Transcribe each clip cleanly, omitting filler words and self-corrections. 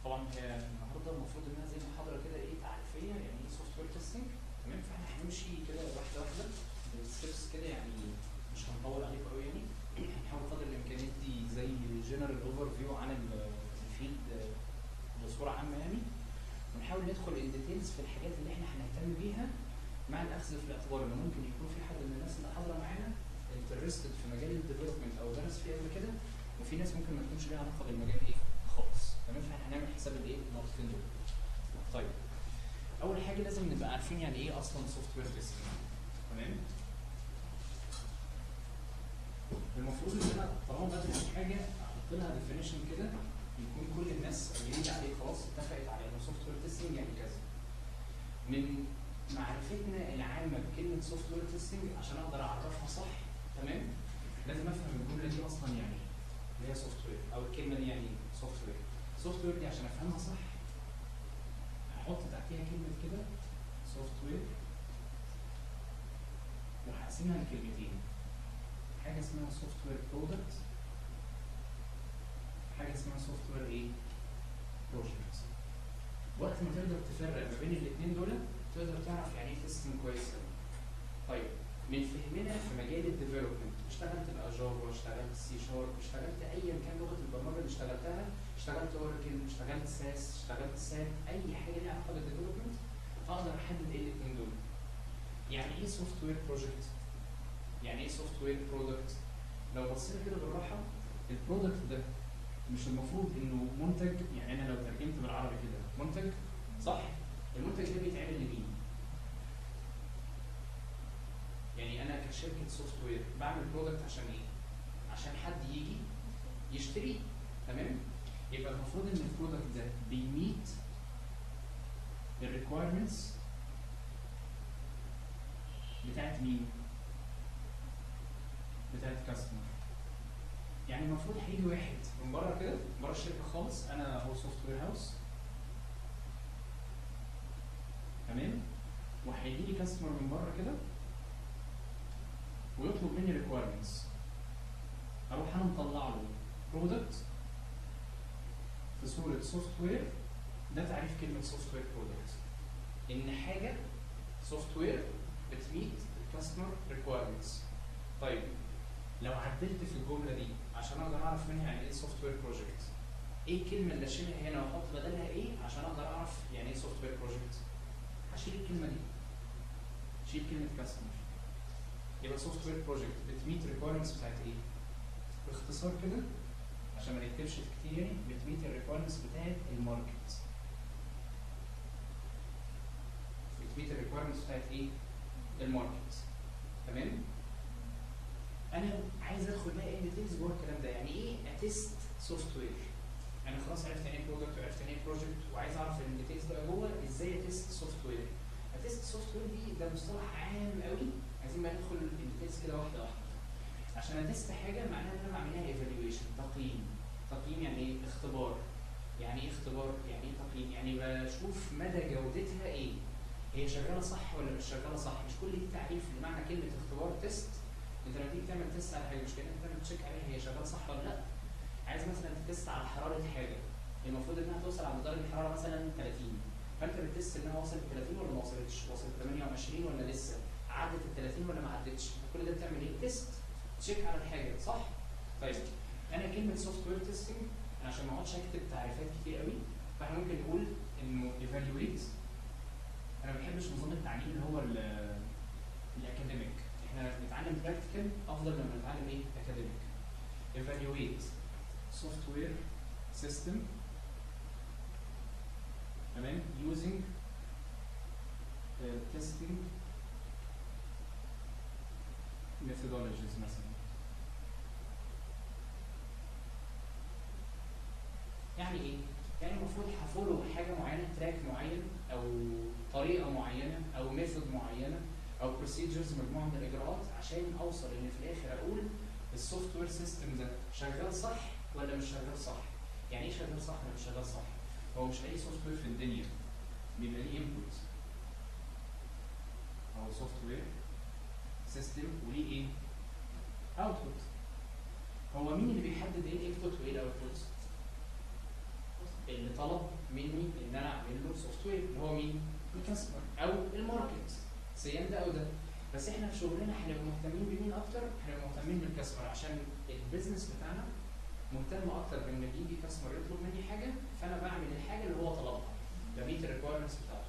طبعا هي النهارده المفروض انها زي محاضره كده ايه تعريفيه يعني ايه سوفت وير تيستنج، تمام؟ فاحنا هنمشي كده واحده واحده بالستبس كده، يعني مش هنطول عليكم قوي يعني. هنحاول قدر الامكان ندي زي جنرال اوفر فيو عن الفيلد بصوره عامه يعني، ونحاول ندخل الديتيلز في الحاجات اللي احنا هنهتم بيها، مع الاخذ في الاعتبار ان ممكن يكون في حد من الناس اللي حاضره معانا انترستد في مجال الديفلوبمنت او درس فيه قبل كده، وفي ناس ممكن ما تكونش ليها علاقه بالمجال ايه خالص، تمام؟ فاحنا هنعمل حساب الايه النقطتين دول. طيب اول حاجه لازم نبقى عارفين يعني ايه اصلا سوفت وير تيستنج، تمام؟ المفروض ان انا طالما بدرس حاجه احط لها ديفينيشن كده يكون كل الناس اجريد عليه خلاص، اتفقت على انه سوفت وير تيستنج يعني كذا. من معرفتنا العامه بكلمه سوفت وير تيستنج عشان اقدر اعرفها صح، تمام؟ لازم افهم الجمله دي اصلا يعني ايه اللي هي سوفت وير، او الكلمه دي يعني سوفت وير. سوفت وير دي عشان افهمها صح هحط تحتيها كلمه كده سوفت وير، وهقسمها لكلمتين، حاجه اسمها سوفت وير برودكت، حاجه اسمها سوفت وير ايه؟ بروجكت. وقت ما تقدر تفرق ما بين الاثنين دول تقدر تعرف يعني ايه تيستنج كويس قوي. طيب من فهمنا في مجال الديفلوبمنت، اشتغلت باجافا، اشتغلت سي شارب، اشتغلت ايا كان لغه البرمجه اللي اشتغلتها، اشتغلت اوراكل، اشتغلت ساس، اشتغلت ساب، اي حاجه ليها علاقه بالديفلوبمنت، فاقدر احدد ايه الاثنين دول. يعني ايه سوفت وير بروجكت؟ يعني ايه سوفت وير برودكت؟ لو بصينا كده بالراحه، البرودكت ده مش المفروض انه منتج، يعني انا لو ترجمت بالعربي كده منتج، صح؟ المنتج ده بيتعمل لمين؟ يعني انا كشركه سوفت وير بعمل برودكت عشان ايه؟ عشان حد يجي يشتريه، تمام؟ يبقى المفروض ان البرودكت ده بيميت الريكوايرمنتس بتاعت مين؟ بتاعت كاستمر. يعني المفروض هيجي واحد من بره كده، من بره الشركه خالص، انا هو سوفت وير هاوس، تمام؟ وهيجي لي كاستمر من بره كده ويطلب مني ريكوايرمنتس، اروح انا مطلع له برودكت في صوره سوفت وير. ده تعريف كلمه سوفت وير برودكت، ان حاجه سوفت وير بتميت الكاستمر ريكوايرمنتس. طيب لو عدلت في الجمله دي عشان اقدر اعرف منها يعني ايه سوفت وير بروجكت، ايه الكلمه اللي اشيلها هنا واحط بدلها ايه عشان اقدر اعرف يعني ايه سوفت وير بروجكت؟ هشيل الكلمه دي، شيل كلمه كاستمر، يبقى سوفت وير بروجكت بتميت ريكوايرمنتس بتاعت ايه؟ باختصار كده عشان ما نكتبش كتير، يعني بتميت الريكوايرمنتس بتاعت الماركت. بتميت الريكوايرمنتس بتاعت ايه؟ الماركت، تمام؟ انا عايز ادخل بقى ايه ديتيلز جوه الكلام ده، يعني ايه اتست سوفت وير؟ انا خلاص عرفت يعني ايه برودكت وعرفت يعني ايه بروجكت، وعايز اعرف الديتيلز بقى جوه ازاي اتست سوفت وير. اتست سوفت وير دي ده مصطلح عام قوي، عايزين بقى ندخل الديتيلز كده واحده واحده. عشان اتست حاجه معناها ان انا بعمل لها ايفالويشن، تقييم. تقييم يعني ايه؟ اختبار. يعني ايه اختبار؟ يعني ايه تقييم؟ يعني بشوف مدى جودتها ايه؟ هي شغاله صح ولا مش شغاله صح؟ مش كل دي تعريف لمعنى كلمه اختبار تيست. انت لما تيجي تعمل تيست على حاجه مش كانك بتعمل تشيك عليها هي شغاله صح ولا لا. عايز مثلا تست على حراره حاجه، المفروض انها توصل عند درجه حراره مثلا 30، فانت بتست انها وصلت 30 ولا ما وصلتش؟ وصلت 28 ولا لسه؟ عدت ال 30 ولا ما عدتش؟ كل ده بتعمل ايه؟ تيست، تشيك على الحاجه، صح؟ طيب انا كلمه سوفت وير تيستنج عشان ما اقعدش اكتب تعريفات كتير قوي، فاحنا ممكن نقول انه ايفالويت. انا ما بحبش نظام التعليم اللي هو الاكاديميك، احنا بنتعلم براكتيكال افضل لما نتعلم ايه؟ اكاديميك. evaluate software system، تمام؟ using testing methodologies مثلا. يعني ايه؟ يعني المفروض هفولو حاجه معينه، تراك معين او طريقه معينه او ميثود معينه او بروسيجرز، مجموعه من الاجراءات عشان اوصل ان في الاخر اقول السوفت وير سيستم ده شغال صح ولا مش شغال صح. يعني ايه شغال صح ولا مش شغال صح؟ هو مش اي سوفت وير في الدنيا بيبقى ليه انبوت او سوفت وير سيستم وليه ايه؟ اوتبوت. هو مين اللي بيحدد ايه الانبوت وايه الاوتبوت؟ اللي طلب مني ان انا اعمل له سوفت وير اللي هو مين؟ الكاستمر او الماركت، سيان ده او ده. بس احنا في شغلنا هنبقى مهتمين بمين اكتر؟ هنبقى مهتمين بالكاستمر، عشان البيزنس بتاعنا مهتم اكتر بان يجي كاستمر يطلب مني حاجه فانا بعمل الحاجه اللي هو طلبها، بميت الريكويرمنتس بتاعته.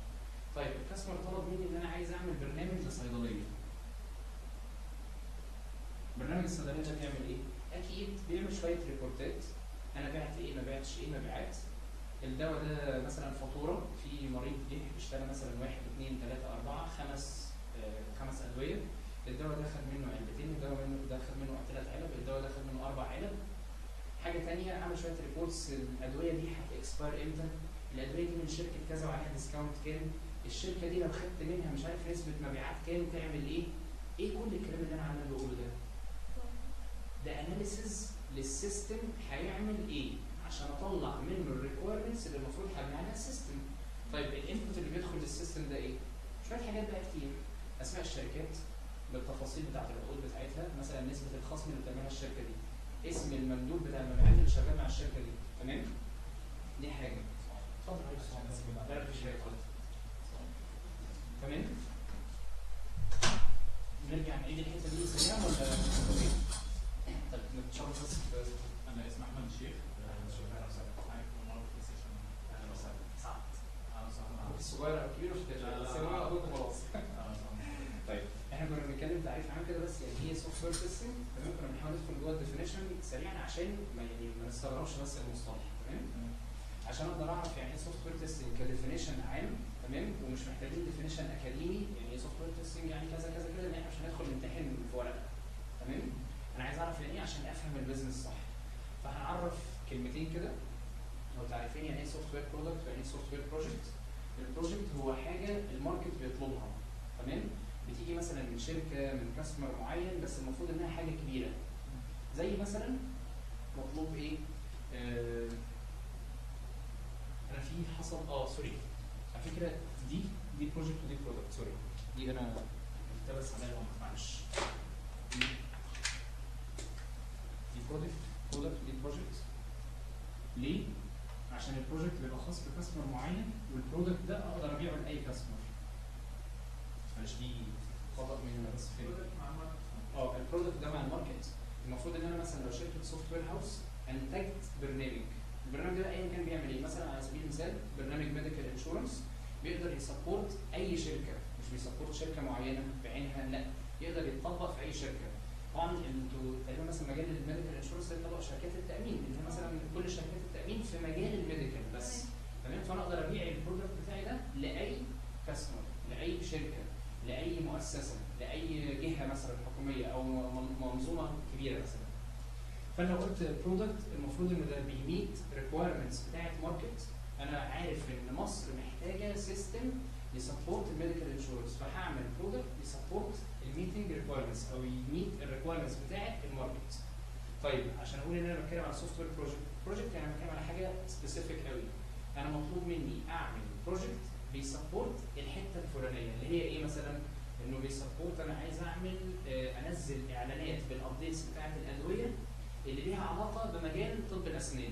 طيب الكاستمر طلب مني ان انا عايز اعمل برنامج لصيدليه. برنامج الصيدليه ده بيعمل ايه؟ اكيد بيعمل شويه ريبورتات، انا بعت ايه، ما بعتش ايه، مبيعات. الدواء ده مثلا فاتوره، في مريض جه اشترى مثلا 1 2 3 4 5 ادويه، الدواء ده خد منه علبتين، الدواء ده خد منه 3 علب، الدواء ده خد منه 4 علب. حاجه ثانيه اعمل شويه ريبورتس، الادويه دي هتكسباير امتى؟ الادويه دي من شركه كذا وعليها ديسكاونت كام؟ الشركه دي لو خدت منها مش عارف نسبه مبيعات كام تعمل ايه؟ ايه كل الكلام اللي انا عمال بقوله ده؟ ده اناليسيز للسيستم هيعمل ايه عشان اطلع منه الريكويرمنتس اللي المفروض هبني عليها السيستم. طيب الانبوت اللي بيدخل للسيستم ده ايه؟ شويه حاجات بقى كتير، اسماء الشركات بالتفاصيل بتاعت العقود بتاعتها، مثلا نسبه الخصم اللي بتعملها الشركه دي، اسم المندوب بتاع المبيعات اللي شغال مع الشركه دي، تمام؟ دي حاجه. اتفضل لا مفيش حاجه خالص. تمام؟ نرجع نعيد الحته دي سريعا ولا ايه؟ طيب نتشرف بس. انا اسمي احمد الشيخ. اهلا وسهلا. معاكم النهارده في السيشن. اهلا وسهلا. سعد. اهلا وسهلا. الصغير او الكبير مش هتفرق، بس هو اخوك خلاص. طيب احنا كنا بنتكلم تعريف عام كده بس، يعني ايه سوفت وير تيستنج؟ تمام؟ كنا بنحاول ندخل جوه الديفينيشن سريعا عشان ما نستغربش بس المصطلح، تمام؟ عشان اقدر اعرف يعني ايه سوفت وير تيستنج كديفينيشن عام، تمام؟ ومش محتاجين ديفينيشن اكاديمي، يعني ايه سوفت وير تيستنج يعني كذا كذا كذا، لان احنا مش هندخل نمتحن في ورقه، تمام؟ انا عايز اعرف يعني ايه عشان افهم البيزنس صح. فهنعرف كلمتين كده او تعريفين، يعني ايه سوفت وير برودكت ويعني ايه سوفت وير بروجكت. البروجكت هو حاجه الماركت بيطلبها، تمام؟ بتيجي مثلا من شركه من كاستمر معين، بس المفروض انها حاجه كبيره. زي مثلا مطلوب ايه؟ انا في حصل سوري على فكره دي بروجكت ودي برودكت، سوري دي انا التبس عليها غلط، معلش. دي برودكت ودي بروجكت. ليه؟ عشان البروجكت بيبقى خاص بكاستمر معين، والبرودكت ده اقدر ابيعه لاي كاستمر. معلش دي خطأ مني انا بس فين؟ البرودكت ده مع الماركت. المفروض ان انا مثلا لو شركه سوفت وير هاوس انتجت برنامج، البرنامج ده ايا كان بيعمل ايه، مثلا على سبيل المثال برنامج ميديكال انشورنس بيقدر يسبورت اي شركه، مش بيسبورت شركه معينه بعينها، لا يقدر يتطبق في اي شركه. طبعا انتوا تقريبا مثلا مجال الميديكال انشورنس ده يطبق شركات التامين، اللي هي مثلا كل شركات التامين في مجال الميديكال بس، تمام؟ فانا اقدر ابيع البرودكت بتاعي ده لاي كاستمر، لاي شركه، لاي مؤسسه، لاي جهه مثلا حكوميه او منظومه كبيره مثلا. فانا لو قلت برودكت المفروض ان ده بيميت ريكويرمنتس بتاعت ماركت. انا عارف ان مصر محتاجه سيستم يسبورت الميديكال انشورنس، فهعمل برودكت يسبورت الميتنج ريكويرمنتس او يميت الريكويرمنتس بتاعت الماركت. طيب عشان اقول ان انا بتكلم على سوفت وير بروجكت يعني بتكلم على حاجه سبيسيفيك قوي. انا مطلوب مني اعمل بروجكت بيسبورت الحته الفلانيه اللي هي ايه مثلا؟ انه بيسبورت انا عايز اعمل انزل اعلانات بالابديتس بتاعت الادويه اللي ليها علاقه بمجال طب الاسنان.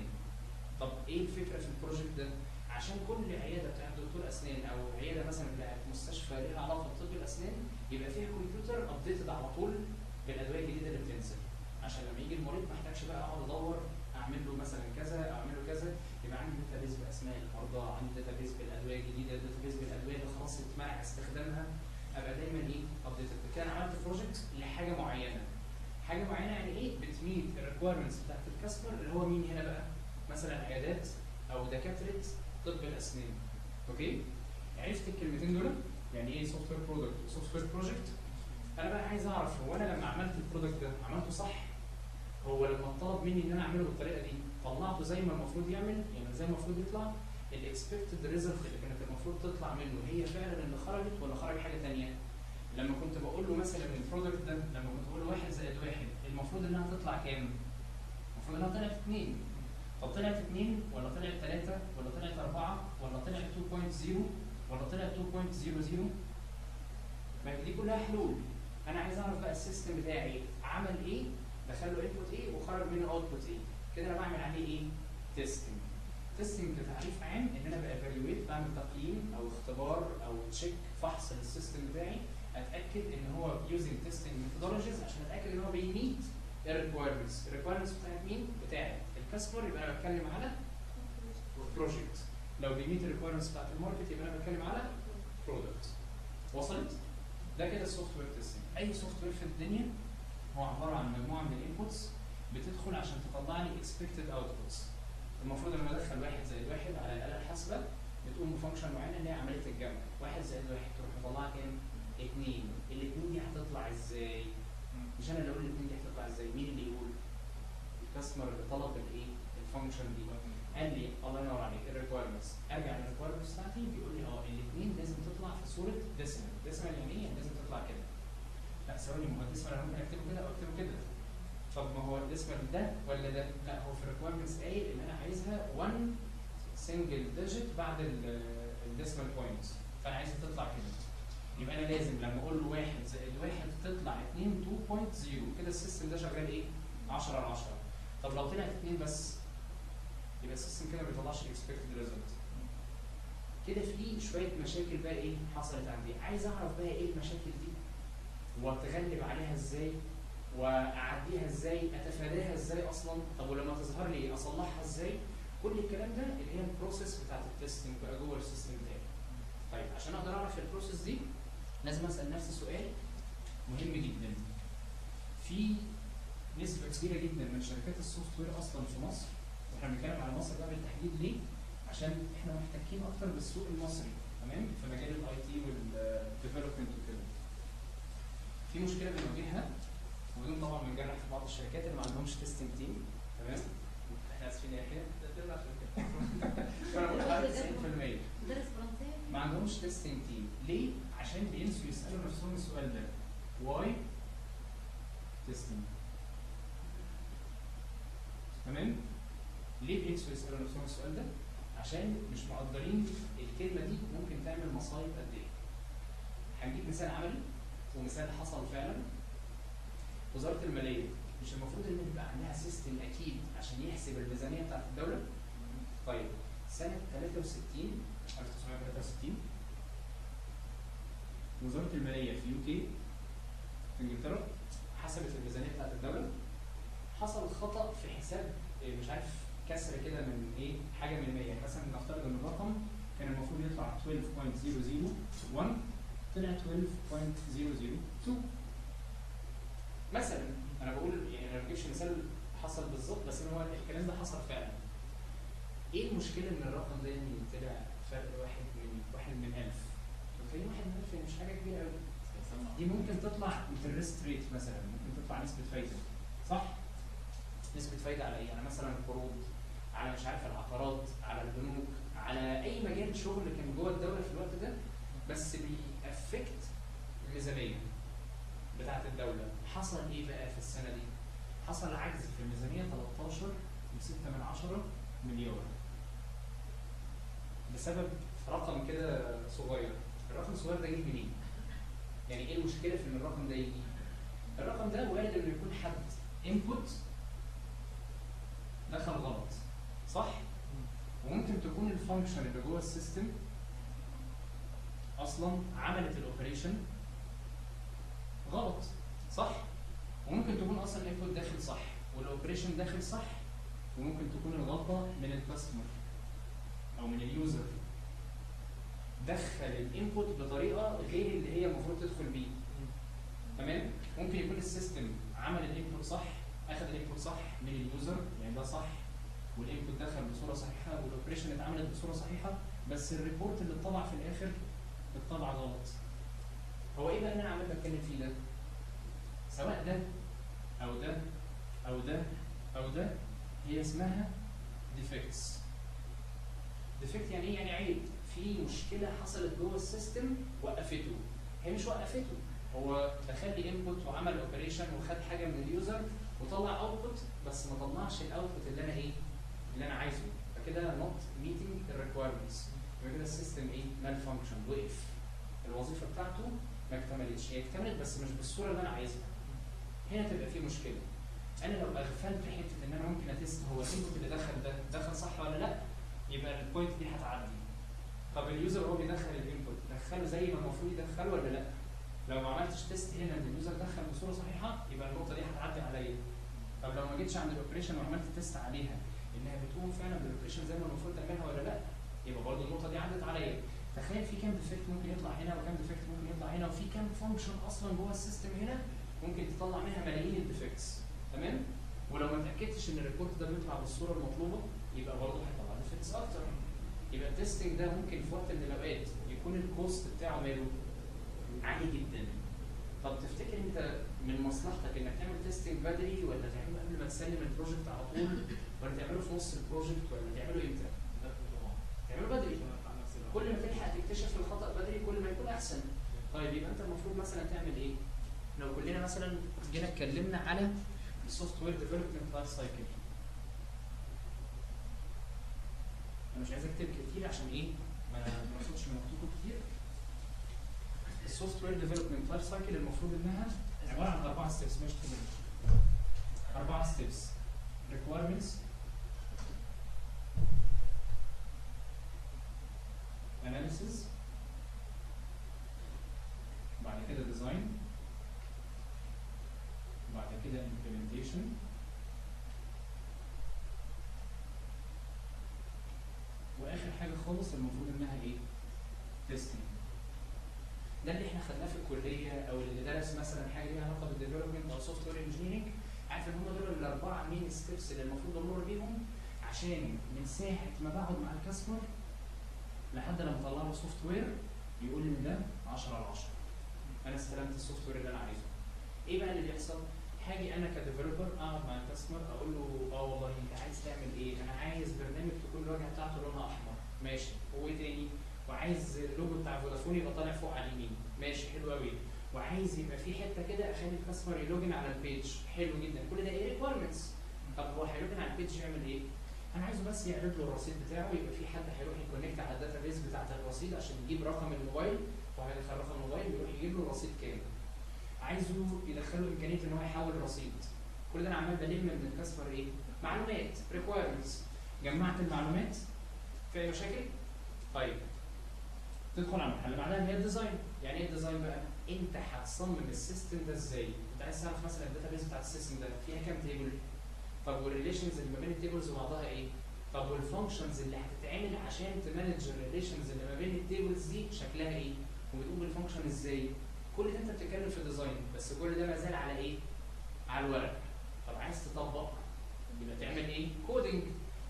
طب ايه الفكره في البروجكت ده؟ عشان كل عياده بتاعت دكتور اسنان او عياده مثلا بتاعت مستشفى ليها علاقه بطب الاسنان يبقى فيها كمبيوتر ابديتد على طول بالادويه الجديده اللي بتنزل، عشان لما يجي المريض ما يحتاجش بقى اقعد ادور اعمل له مثلا كذا او اعمل له كذا. يبقى عندي داتابيز باسماء المرضى، عندي داتابيز بالادويه الجديده، داتابيز بالادويه اللي خلاص اتمنع استخدامها، ابقى دايما ايه؟ ابديتد. كده عملت بروجكت لحاجه معينه. حاجه معينه يعني ايه؟ بتميت الريكويرمنتس بتاعت الكاستمر اللي هو مين هنا بقى؟ مثلا عيادات او دكاتره طب الاسنان. اوكي؟ عرفت الكلمتين دول؟ يعني ايه سوفت وير برودكت وسوفت وير بروجكت؟ انا بقى عايز اعرف هو انا لما عملت البرودكت ده عملته صح؟ هو لما طلب مني ان انا اعمله بالطريقه دي طلعته زي ما المفروض يعمل، يعني زي ما المفروض يطلع؟ الاكسبكتد ريزلت اللي كانت المفروض تطلع منه هي فعلا اللي خرجت ولا خرج حاجه ثانيه؟ لما كنت بقول له مثلا البرودكت ده، لما كنت بقول له 1 زائد 1 المفروض انها تطلع كام؟ المفروض انها طلعت 2. طب طلعت 2 ولا طلعت 3 ولا طلعت 4 ولا طلعت 2.0 ولا طلعت 2.00؟ ما دي كلها حلول. انا عايز اعرف بقى السيستم بتاعي عمل ايه، دخل له انبوت ايه وخرج منه اوتبوت ايه. كده انا بعمل عليه ايه؟ تيستنج. تيستنج كتعريف عام ان انا بايفالويت، بعمل تقييم او اختبار او تشيك، فحص للسيستم بتاعي، اتاكد ان هو يوزنج تيستنج ميثودولوجيز عشان اتاكد ان هو بيميت الريكويرمنتس. الريكويرمنتس بتاعت مين؟ بتاعت الكاستمر، يبقى انا بتكلم على بروجكت. لو بيميت الريكويرمنتس بتاعت الماركت يبقى انا بتكلم على برودكت. وصلت؟ ده كده السوفت وير تيستنج. اي سوفت وير في الدنيا هو عباره عن مجموعه من الانبوتس بتدخل عشان تطلع لي اكسبكتد اوتبوتس. المفروض لما ادخل 1 زائد 1 على الاله الحاسبه بتقوم بفانكشن معينه اللي هي عمليه الجمع. 1 زائد 1 تروح مطلعها كام؟ 2. الاثنين دي هتطلع ازاي؟ مش انا اللي اقول الاثنين دي هتطلع ازاي، مين اللي يقول؟ الكاستمر اللي طلب الايه؟ الفانكشن دي. قال لي الله ينور عليك الريكويرمنتس، ارجع للريكويرمنتس بتاعتي بيقول لي الاثنين لازم تطلع في صوره ديسيمال. ديسيمال يعني ايه؟ لازم تطلع كده. لا ثواني، ما هو الديسيمال انا ممكن اكتبه كده او اكتبه كده. طب ما هو الديسيمال ده ولا ده؟ لا، هو في الريكويرمنتس قايل ان انا عايزها 1 سنجل ديجيت بعد الديسيمال بوينتس، فانا عايزها تطلع كده. يبقى انا لازم لما اقول له 1 زائد 1 تطلع 2 2.0، كده السيستم ده شغال ايه؟ 10 على 10. طب لو طلعت 2 بس يبقى السيستم كده ما بيطلعش الاكسبكتد ريزلت. كده في شويه مشاكل بقى ايه حصلت عندي، عايز اعرف بقى ايه المشاكل دي واتغلب عليها ازاي واعديها ازاي، اتفاداها ازاي اصلا، طب ولما تظهر لي اصلحها ازاي. كل الكلام ده اللي هي البروسيس بتاعت التستنج بقى جوه السيستم بتاعي. طيب عشان اقدر اعرف البروسيس دي لازم اسال نفسي سؤال مهم جدا. في نسبه كبيره جدا من شركات السوفت وير اصلا في مصر، واحنا بنتكلم على مصر بقى بالتحديد ليه؟ عشان احنا محتكين اكتر بالسوق المصري، تمام؟ في مجال الاي تي والديفلوبمنت وكده. في مشكله بنواجهها، وبدون طبعا بنجرح في بعض الشركات اللي ما عندهمش تيستنج تيم، تمام؟ احنا اسفين يا يحيى، ده عشان كده. انا بقول 90% ما عندهمش تيستنج تيم. ليه؟ عشان بينسوا يسالوا نفسهم السؤال ده، واي تيستنج؟ تمام؟ ليه بينسوا يسالوا نفسهم السؤال ده؟ عشان مش مقدرين الكلمه دي ممكن تعمل مصايب قد ايه. هنجيب مثال عملي ومثال حصل فعلا. وزاره الماليه مش المفروض ان يبقى عندها سيستم اكيد عشان يحسب الميزانيه بتاعت الدوله؟ طيب سنه 1963 وزاره الماليه في يو كي في انجلترا حسبت الميزانيه بتاعت الدوله. حصل خطا في حساب مش عارف كسر كده من ايه، حاجه من 100. يعني مثلا نفترض ان الرقم كان المفروض يطلع 12.001 طلع 12.002 مثلا. انا بقول يعني انا ما بجيبش مثال حصل بالظبط، بس هو الكلام ده حصل فعلا. ايه المشكله ان الرقم ده يعني طلع فرق 1 من 1000؟ متخيل 1 من 1000 مش حاجه كبيره قوي. دي ممكن تطلع انترست ريت مثلا، ممكن تطلع نسبه فايده، صح؟ نسبه فايده على ايه؟ يعني مثلا القروض، على مش عارف العقارات، على البنوك، على اي مجال شغل كان جوه الدوله في الوقت ده، بس بيأفكت الميزانيه بتاعت الدوله. حصل ايه بقى في السنه دي؟ حصل عجز في الميزانيه 13.6 مليار بسبب رقم كده صغير. الرقم الصغير ده جه منين؟ يعني ايه المشكله في ان الرقم ده يجي؟ الرقم ده وارد انه يكون حد انبوت دخل غلط، صح؟ وممكن تكون الفانكشن اللي جوه السيستم اصلا عملت الاوبريشن غلط، صح؟ وممكن تكون اصلا الانبوت داخل صح والاوبريشن داخل صح، وممكن تكون الغلطه من الكاستمر او من اليوزر، دخل الانبوت بطريقه غير اللي هي المفروض تدخل بيه. تمام؟ ممكن يكون السيستم عمل الانبوت صح، اخذ الانبوت صح من اليوزر، يعني ده صح والانبوت دخل بصوره صحيحه والاوبريشن اتعملت بصوره صحيحه، بس الريبورت اللي اتطبع في الاخر اتطبع غلط. هو ايه بقى اللي انا عمال بتكلم فيه ده؟ سواء ده او ده او ده او ده، هي اسمها ديفكتس. ديفكت يعني ايه؟ يعني عيب، في مشكله حصلت جوه السيستم وقفته. هي مش وقفته، هو دخل لي انبوت وعمل اوبريشن وخد حاجه من اليوزر وطلع اوتبوت، بس ما طلعش الاوتبوت اللي انا ايه؟ اللي انا عايزه، فكده نوت ميتنج الريكويرمنتس، يبقى كده السيستم ايه؟ مال فانكشن، وقف. الوظيفه بتاعته ما اكتملتش، هي اكتملت بس مش بالصوره اللي انا عايزها. هنا تبقى في مشكله. انا لو اغفلت حته ان انا ممكن اتست هو الانبوت اللي دخل ده دخل صح ولا لا، يبقى البوينت دي هتعدي. طب اليوزر هو بيدخل الانبوت دخله زي ما المفروض يدخله ولا لا؟ لو ما عملتش تيست هنا ان اليوزر دخل بصوره صحيحه يبقى النقطه دي هتعدي عليا. طب لو ما جيتش عند الاوبريشن وعملت تيست عليها انها بتقوم فعلا بالاوبريشن زي ما المفروض تعملها ولا لا، يبقى برضه النقطه دي عدت عليا. تخيل في كام ديفكت ممكن يطلع هنا وكام ديفكت ممكن يطلع هنا وفي كام فانكشن اصلا جوه السيستم هنا ممكن تطلع منها ملايين الديفكتس. تمام؟ ولو ما اتاكدتش ان الريبورت ده بيطلع بالصوره المطلوبه يبقى برضه هيطلع ديفكتس اكتر. يبقى التستنج ده ممكن في وقت من الاوقات يكون الكوست بتاعه ماله عالي جدا. طب تفتكر انت من مصلحتك انك تعمل تيستنج بدري ولا تعمله قبل ما تسلم البروجكت على طول ولا تعمله في نص البروجكت ولا تعمله امتى؟ تعمله بدري. كل ما تلحق تكتشف الخطأ بدري كل ما يكون احسن. طيب يبقى انت المفروض مثلا تعمل ايه؟ لو كلنا مثلا جينا اتكلمنا على السوفت وير ديفلوبمنت لايف سايكل. انا مش عايز اكتب كتير عشان ايه؟ ما اقصدش مكتوب كتير. السوفت وير ديفلوبمنت لايف سايكل المفروض انها عباره عن 4 ستيبس. مش 4 ستيبس: requirements، analysis، بعد كده design، بعد كده implementation، واخر حاجه خالص المفروض انها ايه؟ testing. ده اللي احنا خدناه في الكليه او اللي درس مثلا حاجه ليها علاقه بالديفلوبمنت او سوفت وير انجينيرنج عارف ان هم دول الاربعه مين ستيبس اللي المفروض امر بيهم عشان من ساعه ما بقعد مع الكاستمر لحد لما اطلع له سوفت وير يقول لي ده 10 على 10 انا استلمت السوفت وير اللي انا عايزه. ايه بقى اللي بيحصل؟ هاجي انا كديفلوبر اقعد مع الكاستمر اقول له والله انت عايز تعمل ايه؟ انا عايز برنامج تكون الواجهه بتاعته لونها احمر. ماشي. وايه تاني؟ وعايز اللوجو بتاع فودافون يبقى طالع فوق على اليمين. ماشي حلو قوي. وعايز يبقى في حته كده اخلي الكاستمر يلوجن على البيج. حلو جدا. كل ده ايه؟ ريكويرمنتس. طب هو هيلوجن على البيج يعمل ايه؟ انا عايزه بس يعرض له الرصيد بتاعه يبقى في حد هيروح يكونكت على الداتا بيز بتاعت الرصيد عشان يجيب رقم الموبايل وهيدخل رقم الموبايل يروح يجيب له الرصيد كام. عايزه يدخل له امكانيه ان هو يحول الرصيد. كل ده انا عمال بلم من الكاستمر ايه؟ معلومات، ريكويرمنتس. جمعت المعلومات في اي مشاكل؟ طيب تدخل على المرحله اللي بعدها اللي هي الديزاين. يعني ايه الديزاين بقى؟ انت هتصمم السيستم ده ازاي؟ انت عايز تعرف مثلا الداتا بيز بتاعت السيستم ده فيها كام تيبل؟ طب والريليشنز اللي ما بين التيبلز وبعضها ايه؟ طب والفانكشنز اللي هتتعمل عشان تمانج الريليشنز اللي ما بين التيبلز دي شكلها ايه؟ وبتقوم بالفانكشن ازاي؟ كل ده انت بتتكلم في الديزاين بس كل ده ما زال على ايه؟ على الورق. طب عايز تطبق يبقى تعمل ايه؟ كودنج.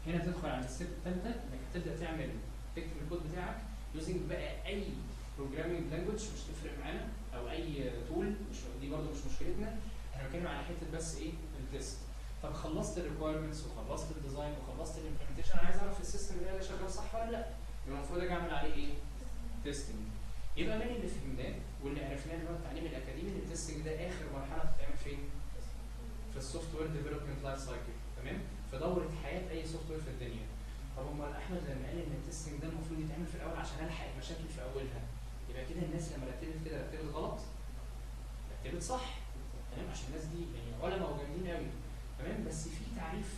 هنا تدخل على الستيب الثالثه انك هتبدا تعمل تكتب الكود بتاعك يوزنج بقى اي بروجرامينج لانجوج مش تفرق معانا او اي تول مش دي برده مش مشكلتنا. احنا بنتكلم على حته بس ايه؟ التست. طب خلصت الريكويرمنتس وخلصت الديزاين وخلصت الامبلمنتيشن انا عايز اعرف السيستم ده شغال صح ولا لا؟ يبقى المفروض اجي اعمل عليه ايه؟ تيستنج. يبقى من اللي فهمناه واللي عرفناه اللي هو التعليم الاكاديمي ان التيستنج ده اخر مرحله بتتعمل فين؟ في السوفت وير ديفلوبمنت لايف سايكل. تمام؟ في دوره حياه اي سوفت وير في الدنيا. طب امال احمد لما قال ان التيستنج ده المفروض يتعمل في الاول عشان الحق المشاكل في اولها يبقى كده الناس لما رتبت كده رتبت غلط؟ رتبت صح. تمام؟ عشان الناس دي يعني علماء وجامدين قوي. تمام؟ بس في تعريف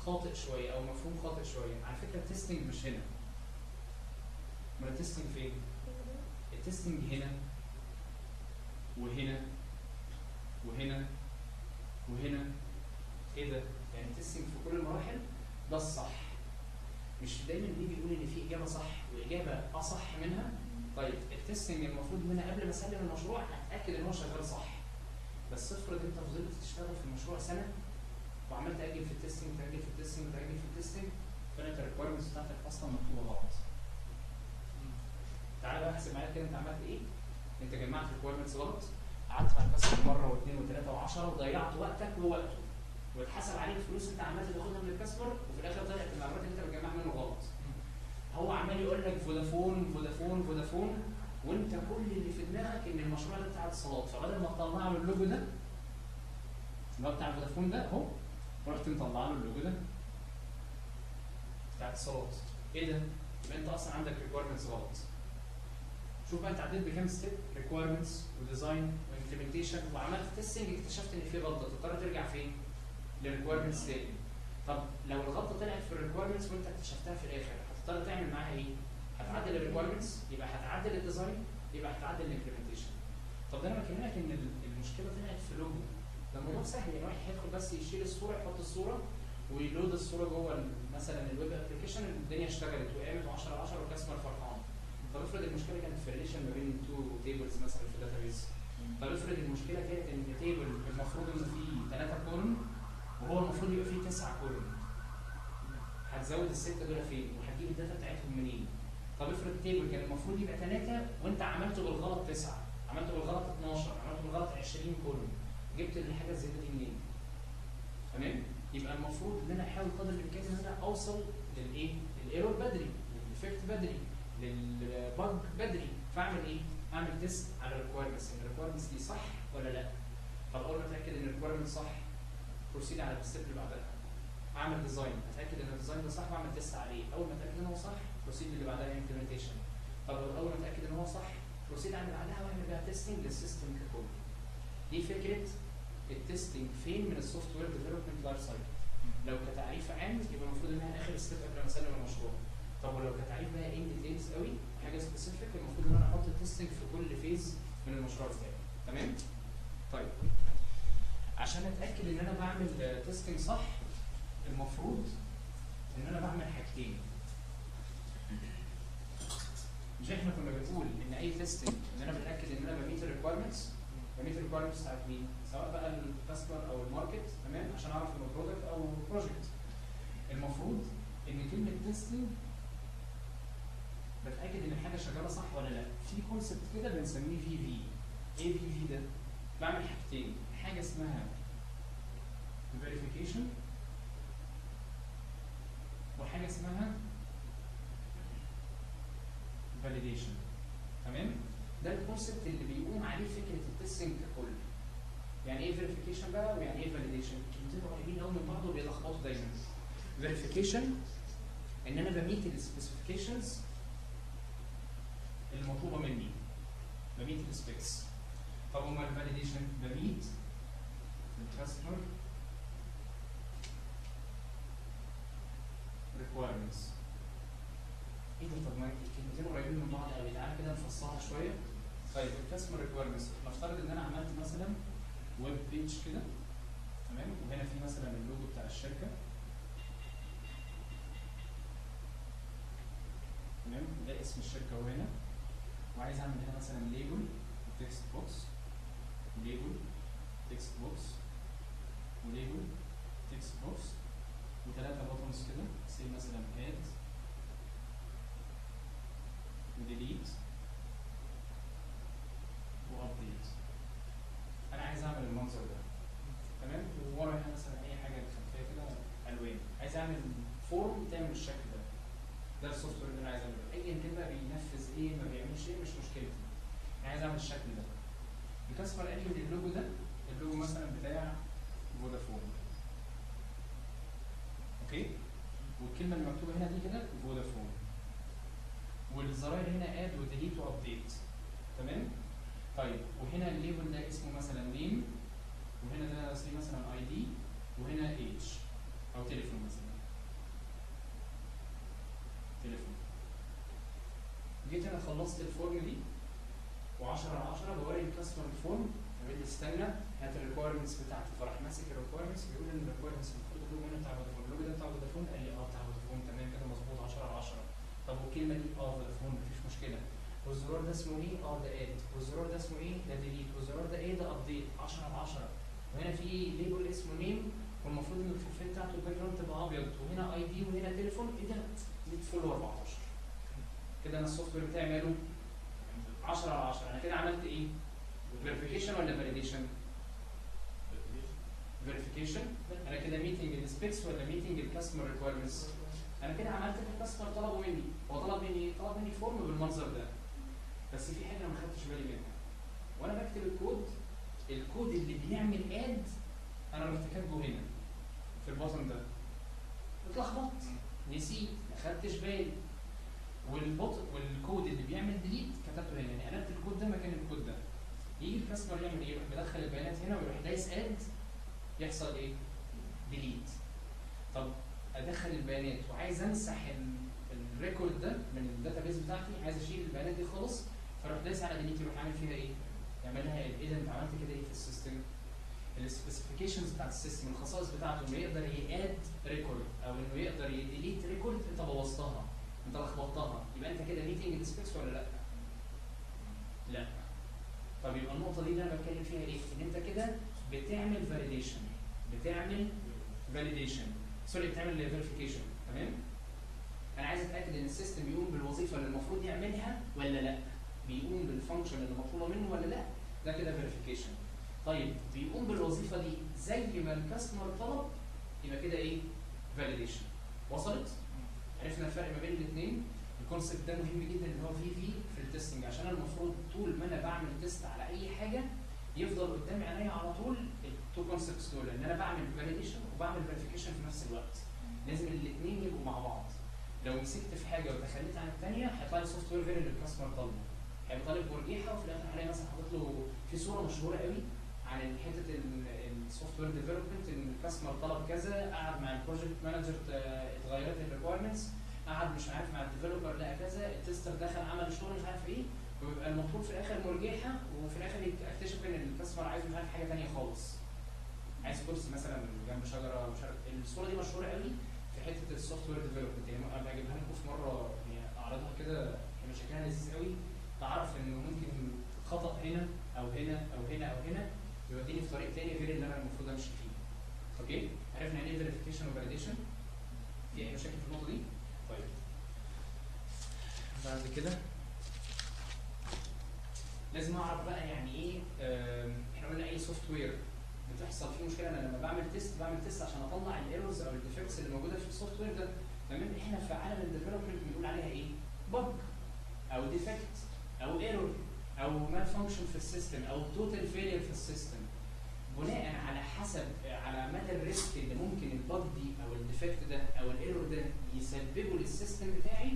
خاطئ شويه او مفهوم خاطئ شويه. على فكره التيستنج مش هنا. امال التيستنج فين؟ التيستنج هنا وهنا وهنا وهنا. ايه ده؟ يعني التيستنج في كل المراحل ده الصح. مش دايما بيجي يقول ان في اجابه صح واجابه اصح منها. طيب التيستنج المفروض ان انا قبل ما اسلم المشروع اتاكد ان هو شغال صح. بس افرض انت فضلت تشتغل في المشروع سنه وعمال تاجل في التيستنج تاجل في التيستنج تاجل في التيستنج فانت الريكويرمنتس بتاعتك اصلا مكتوبه غلط. تعالى بقى احسب معايا كده انت عملت ايه؟ انت جمعت ريكويرمنتس غلط، قعدت مع الكاستمر مره واثنين وثلاثه و10 وضيعت وقتك ووقته واتحسب عليك فلوس انت عمال تاخدها من الكاستمر وفي الاخر طلعت المعلومات اللي انت بتجمعها منه غلط. هو عمال يقول لك فودافون فودافون فودافون وانت كل اللي في دماغك ان المشروع ده بتاع اتصالات فبدل ما تطلع له اللوجو ده اللي هو بتاع فودافون ده اهو رحت مطلع له اللوجو ده بتاع اتصالات. ايه ده؟ يبقى انت اصلا عندك ريكويرمنتس غلط. شوف بقى انت عديت بكام ستيب؟ ريكويرمنتس وديزاين وامبلمنتيشن وعملت تيستنج اكتشفت ان في غلطه تضطر ترجع فين؟ للريكويرمنتس تاني. طب لو الغلطه طلعت في الريكويرمنتس وانت اكتشفتها في الاخر هتضطر تعمل معاها ايه؟ هتعدل الريكويرمنتس، يبقى هتعدل الديزاين، يبقى هتعدل الامبلمنتيشن. طب ده انا بكلمك ان المشكله طلعت في لوجو. ده الموضوع سهل، يعني واحد هيدخل بس يشيل الصوره، يحط الصوره ويلود الصوره جوه مثلا الويب ابلكيشن، الدنيا اشتغلت وقامت 10 على 10 والكاستمر فرحان. طب افرض المشكله كانت في الريليشن ما بين تو تيبلز مثلا في داتابيز. طب افرض المشكله كانت ان تيبل المفروض ان فيه 3 كولوم وهو المفروض يبقى فيه 9 كولوم. هتزود السته دول فين؟ وهتجيب الداتا بتاعتهم منين؟ طب افرض تيبل كان المفروض يبقى 3 وانت عملته بالغلط 9، عملته بالغلط 12، عملته بالغلط 20 كولوم، جبت الحاجه الزياده دي منين؟ تمام؟ يبقى المفروض ان انا احاول قدر الامكان ان انا اوصل للايه؟ للايرور بدري، للديفكت بدري، للبج بدري. فاعمل ايه؟ اعمل تيست على الريكويرمنتس، ان الريكويرمنتس دي صح ولا لا؟ طب اول ما اتاكد ان الريكويرمنت صح بروسيد على الستيب اللي بعدها. اعمل ديزاين، اتاكد ان الديزاين ده صح واعمل تيست عليه، اول ما اتاكد ان هو صح بروسيد اللي بعدها امبلمنتيشن. طب اول ما اتاكد ان هو صح بروسيد على اللي بعدها واعمل بقى تيستنج للسيستم ككل. دي فكره التستنج فين من السوفت وير ديفلوبمنت لايف سايكل. لو كتعريف عام يبقى المفروض انها اخر ستيب قبل ما اسلم المشروع. طب ولو كتعريف بقى ان ديتيلز قوي حاجه سبيسيفيك، المفروض ان انا احط التستنج في كل فيز من المشروع بتاعي. تمام؟ طيب عشان اتاكد ان انا بعمل تستنج صح المفروض ان انا بعمل حاجتين. مش احنا كنا بنقول ان اي تستنج ان انا بتاكد ان انا بميت الريكويرمنتس، بميت الريكويرمنتس بتاعت مين؟ سواء بقى الكاستمر او الماركت، تمام؟ عشان اعرف انه برودكت او بروجكت. المفروض ان كلمه تستنج بتاكد ان الحاجه شغاله صح ولا لا. في كونسبت كده بنسميه في في. ايه في في ده؟ بعمل حاجتين، حاجه اسمها verification وحاجه اسمها validation. تمام؟ ده الكونسبت اللي بيقوم عليه فكره التستنج ككل. يعني ايه verification بقى ويعني ايه validation؟ الكلمتين قريبين قوي من بعض وبيلخبطوا دايما. verification ان انا بميت السبيسيفيكيشنز المطلوبه مني، بميت السبيكس. طب امال الفاليديشن بميت الكاستمر ريكويرمنتس. ايه ده؟ طب ما الكلمتين قريبين من بعض قوي، تعالى كده نفصلها شويه. طيب الكاستمر ريكويرمنتس، نفترض ان انا عملت مثلا ويب بيج كده، تمام؟ وهنا في مثلا اللوجو بتاع الشركه، تمام؟ ده اسم الشركه وهنا، وعايز اعمل هنا مثلا ليبل تكست بوكس وليبل تكست بوكس وليبل تكست بوكس وثلاثه بوتنز كده، زي مثلا اد وديليت وابديت. انا عايز اعمل المنظر ده، تمام؟ وورا هنا مثلا اي حاجه خلفيه كده الوان. عايز اعمل فورم تعمل الشكل ده. ده السوفت وير اللي انا عايز اعمله، ايا كان بقى بينفذ ايه ما بيعملش ايه مش مشكلتي. انا عايز اعمل الشكل ده. الكاستمر قال لي ان اللوجو ده اللوجو مثلا بتاع فودافون. اوكي؟ والكلمه اللي مكتوبه هنا دي كده فودافون. والزراير هنا اد وديليت وابديت. تمام؟ طيب وهنا الليبل ده اسمه مثلا نيم، وهنا ده زي مثلا اي دي، وهنا ايج او تليفون مثلا. تليفون. جيت انا خلصت الفورم دي و10 على 10 بوري الكاستمر الفورم، بيقول لي استنى هات الريكويرمنتس بتاعتي، فراح ماسك الريكويرمنتس بيقول ان الريكويرمنتس المفروض اللوجو هنا بتاع فودافون، اللوجو ده بتاع فودافون، قال لي اه بتاع فودافون، تمام كده مظبوط 10 على 10. طب والكلمه دي اه فودافون مفيش مشكله. والزرار ده اسمه ايه؟ اه ده اد، والزرار ده اسمه ايه؟ ده ديليت، والزرار ده ايه؟ ده ابديت 10 على 10. وهنا في ليبل اسمه نيم، والمفروض ان الخلفيه بتاعته الباك جراوند تبقى ابيض، وهنا اي دي وهنا تليفون. ايه ده؟ 100 فل و14. كده انا السوفت وير بتاعي ماله 10 على 10. انا كده عملت ايه؟ فيريفيكيشن ولا فاليديشن؟ فيريفيكيشن. انا كده ميتنج السبيكس ولا ميتنج الكاستمر ريكويرمنتس؟ انا كده عملت اللي الكاستمر طلبه مني. هو طلب مني ايه؟ طلب مني فورم بالمنظر ده. بس في حاجه انا ما خدتش بالي منها وانا بكتب الكود اللي بيعمل اد انا رحت كاتبه هنا في البوتن ده، اتلخبطت، نسيت، ما خدتش بالي. والكود اللي بيعمل ديليت كتبته هنا، يعني قلبت الكود ده مكان الكود ده. يجي الكاستمر يعمل ايه؟ يروح مدخل البيانات هنا ويروح دايس اد، يحصل ايه؟ ديليت. طب ادخل البيانات وعايز امسح الريكورد ده من الداتابيز بتاعتي، عايز اشيل البيانات دي خالص، فاروح دايس على ديليت، يروح عامل فيها ايه؟ يعمل لها ايه ده انت عملت كده ايه في السيستم؟ السبيسيفيكيشنز بتاعت السيستم، الخصائص بتاعته، انه يقدر ياد ريكورد او انه يقدر يديليت ريكورد، انت بوظتها، انت لخبطتها، يبقى انت كده ميتنج السبيكس ولا لا؟ لا. طب يبقى النقطه دي اللي انا بتكلم فيها ايه؟ ان انت كده بتعمل فاليديشن، بتعمل فيريفيكيشن. تمام؟ انا عايز اتاكد ان السيستم بيقوم بالوظيفه اللي المفروض يعملها ولا لا، بيقوم بالفانكشن اللي مطلوبه منه ولا لا، ده كده فيريفيكيشن. طيب بيقوم بالوظيفه دي زي ما الكاستمر طلب، يبقى كده ايه؟ فاليديشن. وصلت؟ عرفنا الفرق ما بين الاثنين. الكونسيبت ده مهم جدا اللي هو في التستنج، عشان انا المفروض طول ما انا بعمل تيست على اي حاجه يفضل قدامي عينيا على طول التو كونسبتس دول، ان انا بعمل فاليديشن وبعمل فيريفيكيشن في نفس الوقت. لازم الاثنين يبقوا مع بعض. لو مسكت في حاجه وتخليت عن الثانيه هيطلع لي سوفت وير غير اللي الكاستمر طالبه. هيبقى طالب مرجحه وفي الاخر هلاقي مثلا حاطط له في صوره مشهوره قوي عن حته السوفت وير ديفلوبمنت، ان الكاستمر طلب كذا، قعد مع البروجكت مانجر اتغيرت الريكويرمنتس، قعد مش عارف مع الديفلوبر لقى كذا، التستر دخل عمل شغل مش عارف ايه، ويبقى المطلوب في الاخر مرجحه، وفي الاخر يكتشف ان الكاستمر عايز مش عارف حاجه ثانيه خالص. عايز كرسي مثلا جنب شجره مش عارف. الصوره دي مشهوره قوي في حته السوفت وير ديفلوبمنت، يعني ابقى اجيبها لكم في مره يعني اعرضها كده، هي شكلها لذيذ قوي، تعرف انه ممكن خطا هنا او هنا او هنا او هنا يوديني في طريق تاني غير اللي انا المفروض امشي فيه. اوكي؟ عرفنا يعني ايه فيريفيكيشن وفاليديشن؟ في اي مشاكل في النقطه دي؟ طيب. بعد كده لازم اعرف بقى يعني ايه، احنا قلنا اي سوفت وير بتحصل فيه مشكله، انا لما بعمل تيست عشان اطلع الايرورز او الديفكتس اللي موجوده في السوفت وير ده. تمام؟ احنا في عالم الديفلوبمنت بنقول عليها ايه؟ بج او ديفكت او ايرور او مال فانكشن في السيستم او توتال فيلير في السيستم. بناء على حسب على مدى الريسك اللي ممكن البج دي او الديفكت ده او الايرور ده يسببه للسيستم بتاعي،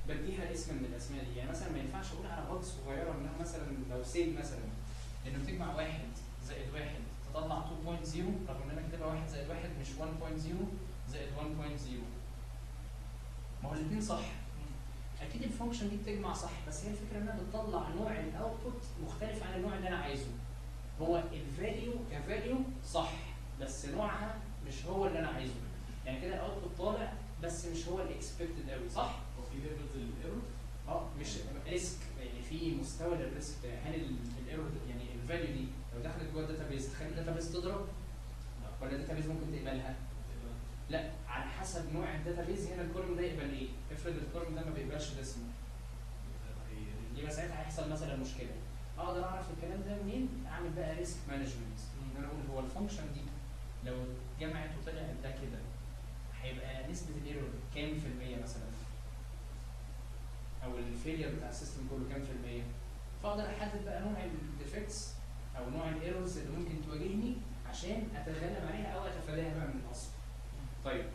بديها اسم من الاسماء دي. يعني مثلا ما ينفعش اقول على بج صغيره انها مثلا لو سيل مثلا انه بتجمع 1 زائد 1 تطلع 2.0، رغم ان انا كاتبها 1 زائد 1 مش 1.0 زائد 1.0. ما هو الاثنين صح. اكيد الفانكشن دي بتجمع صح، بس هي الفكره انها بتطلع نوع الاوتبوت مختلف عن النوع اللي انا عايزه. هو الفاليو كفاليو صح، بس نوعها مش هو اللي انا عايزه. يعني كده الاوتبوت طالع بس مش هو الاكسبكتد قوي، صح؟ وفي ليفلز الايرور؟ مش ريسك، يعني في مستوى للريسك. هل الايرور يعني الفاليو دي لو دخلت جوه الداتابيز تخلي الداتابيز تضرب؟ ولا الداتابيز ممكن تقبلها؟ لا، على حسب نوع الداتابيز. هنا الكولوم ده يقبل ايه؟ افرض الكولوم ده ما بيقبلش ديسمال، يبقى ساعتها هيحصل مثلا مشكله. اقدر اعرف الكلام ده منين؟ اعمل بقى ريسك مانجمنت، ان انا اقول هو الفانكشن دي لو جمعت وطلعت ده كده هيبقى نسبه الايرور كام في الميه مثلا؟ او الفيلير بتاع السيستم كله كام في الميه؟ فاقدر احدد بقى نوع الديفكتس او نوع الايرورز اللي ممكن تواجهني عشان اتغلب عليها او اتفاداها بقى من الاصل. طيب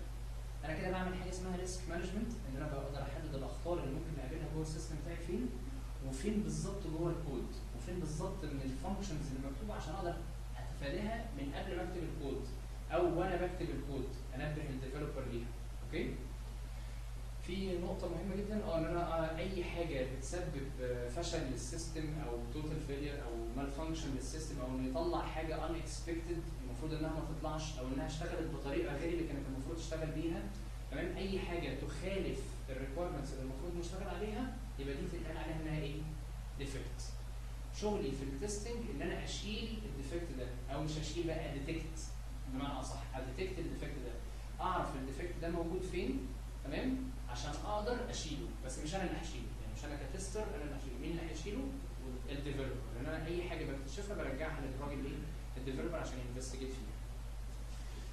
انا كده بعمل حاجه اسمها ريسك مانجمنت، ان انا بقدر احدد الاخطار اللي ممكن اقابلها جوه السيستم بتاعي فين، وفين بالظبط جوه الكود، وفين بالظبط من الفانكشنز اللي مكتوبه عشان اقدر اتفاداها من قبل ما اكتب الكود، او وانا بكتب الكود انبه الديفلوبر ليها. اوكي؟ في نقطة مهمة جدا ان انا اي حاجة بتسبب فشل للسيستم او توتال فيلير او مال فانكشن للسيستم او انه يطلع حاجة ان اكسبكتد المفروض انها ما تطلعش، او انها اشتغلت بطريقة غير اللي كانت المفروض تشتغل بيها. تمام؟ اي حاجة تخالف الريكويرمنتس اللي المفروض نشتغل عليها يبقى دي تتقال عليها انها ايه؟ ديفكت. شغلي في التستنج ان انا اشيل الديفكت ده، او مش اشيل بقى اديتكت بمعنى اصح، اديتكت الديفكت ده، اعرف الديفكت ده موجود فين. تمام؟ عشان اقدر اشيله، بس مش انا اللي هشيله، يعني مش انا كتستر انا اللي هشيله، مين اللي هيشيله؟ الديفلوبر، لان انا اي حاجه بكتشفها برجعها للراجل ايه؟ الديفلوبر عشان ينفستيجيت فيها.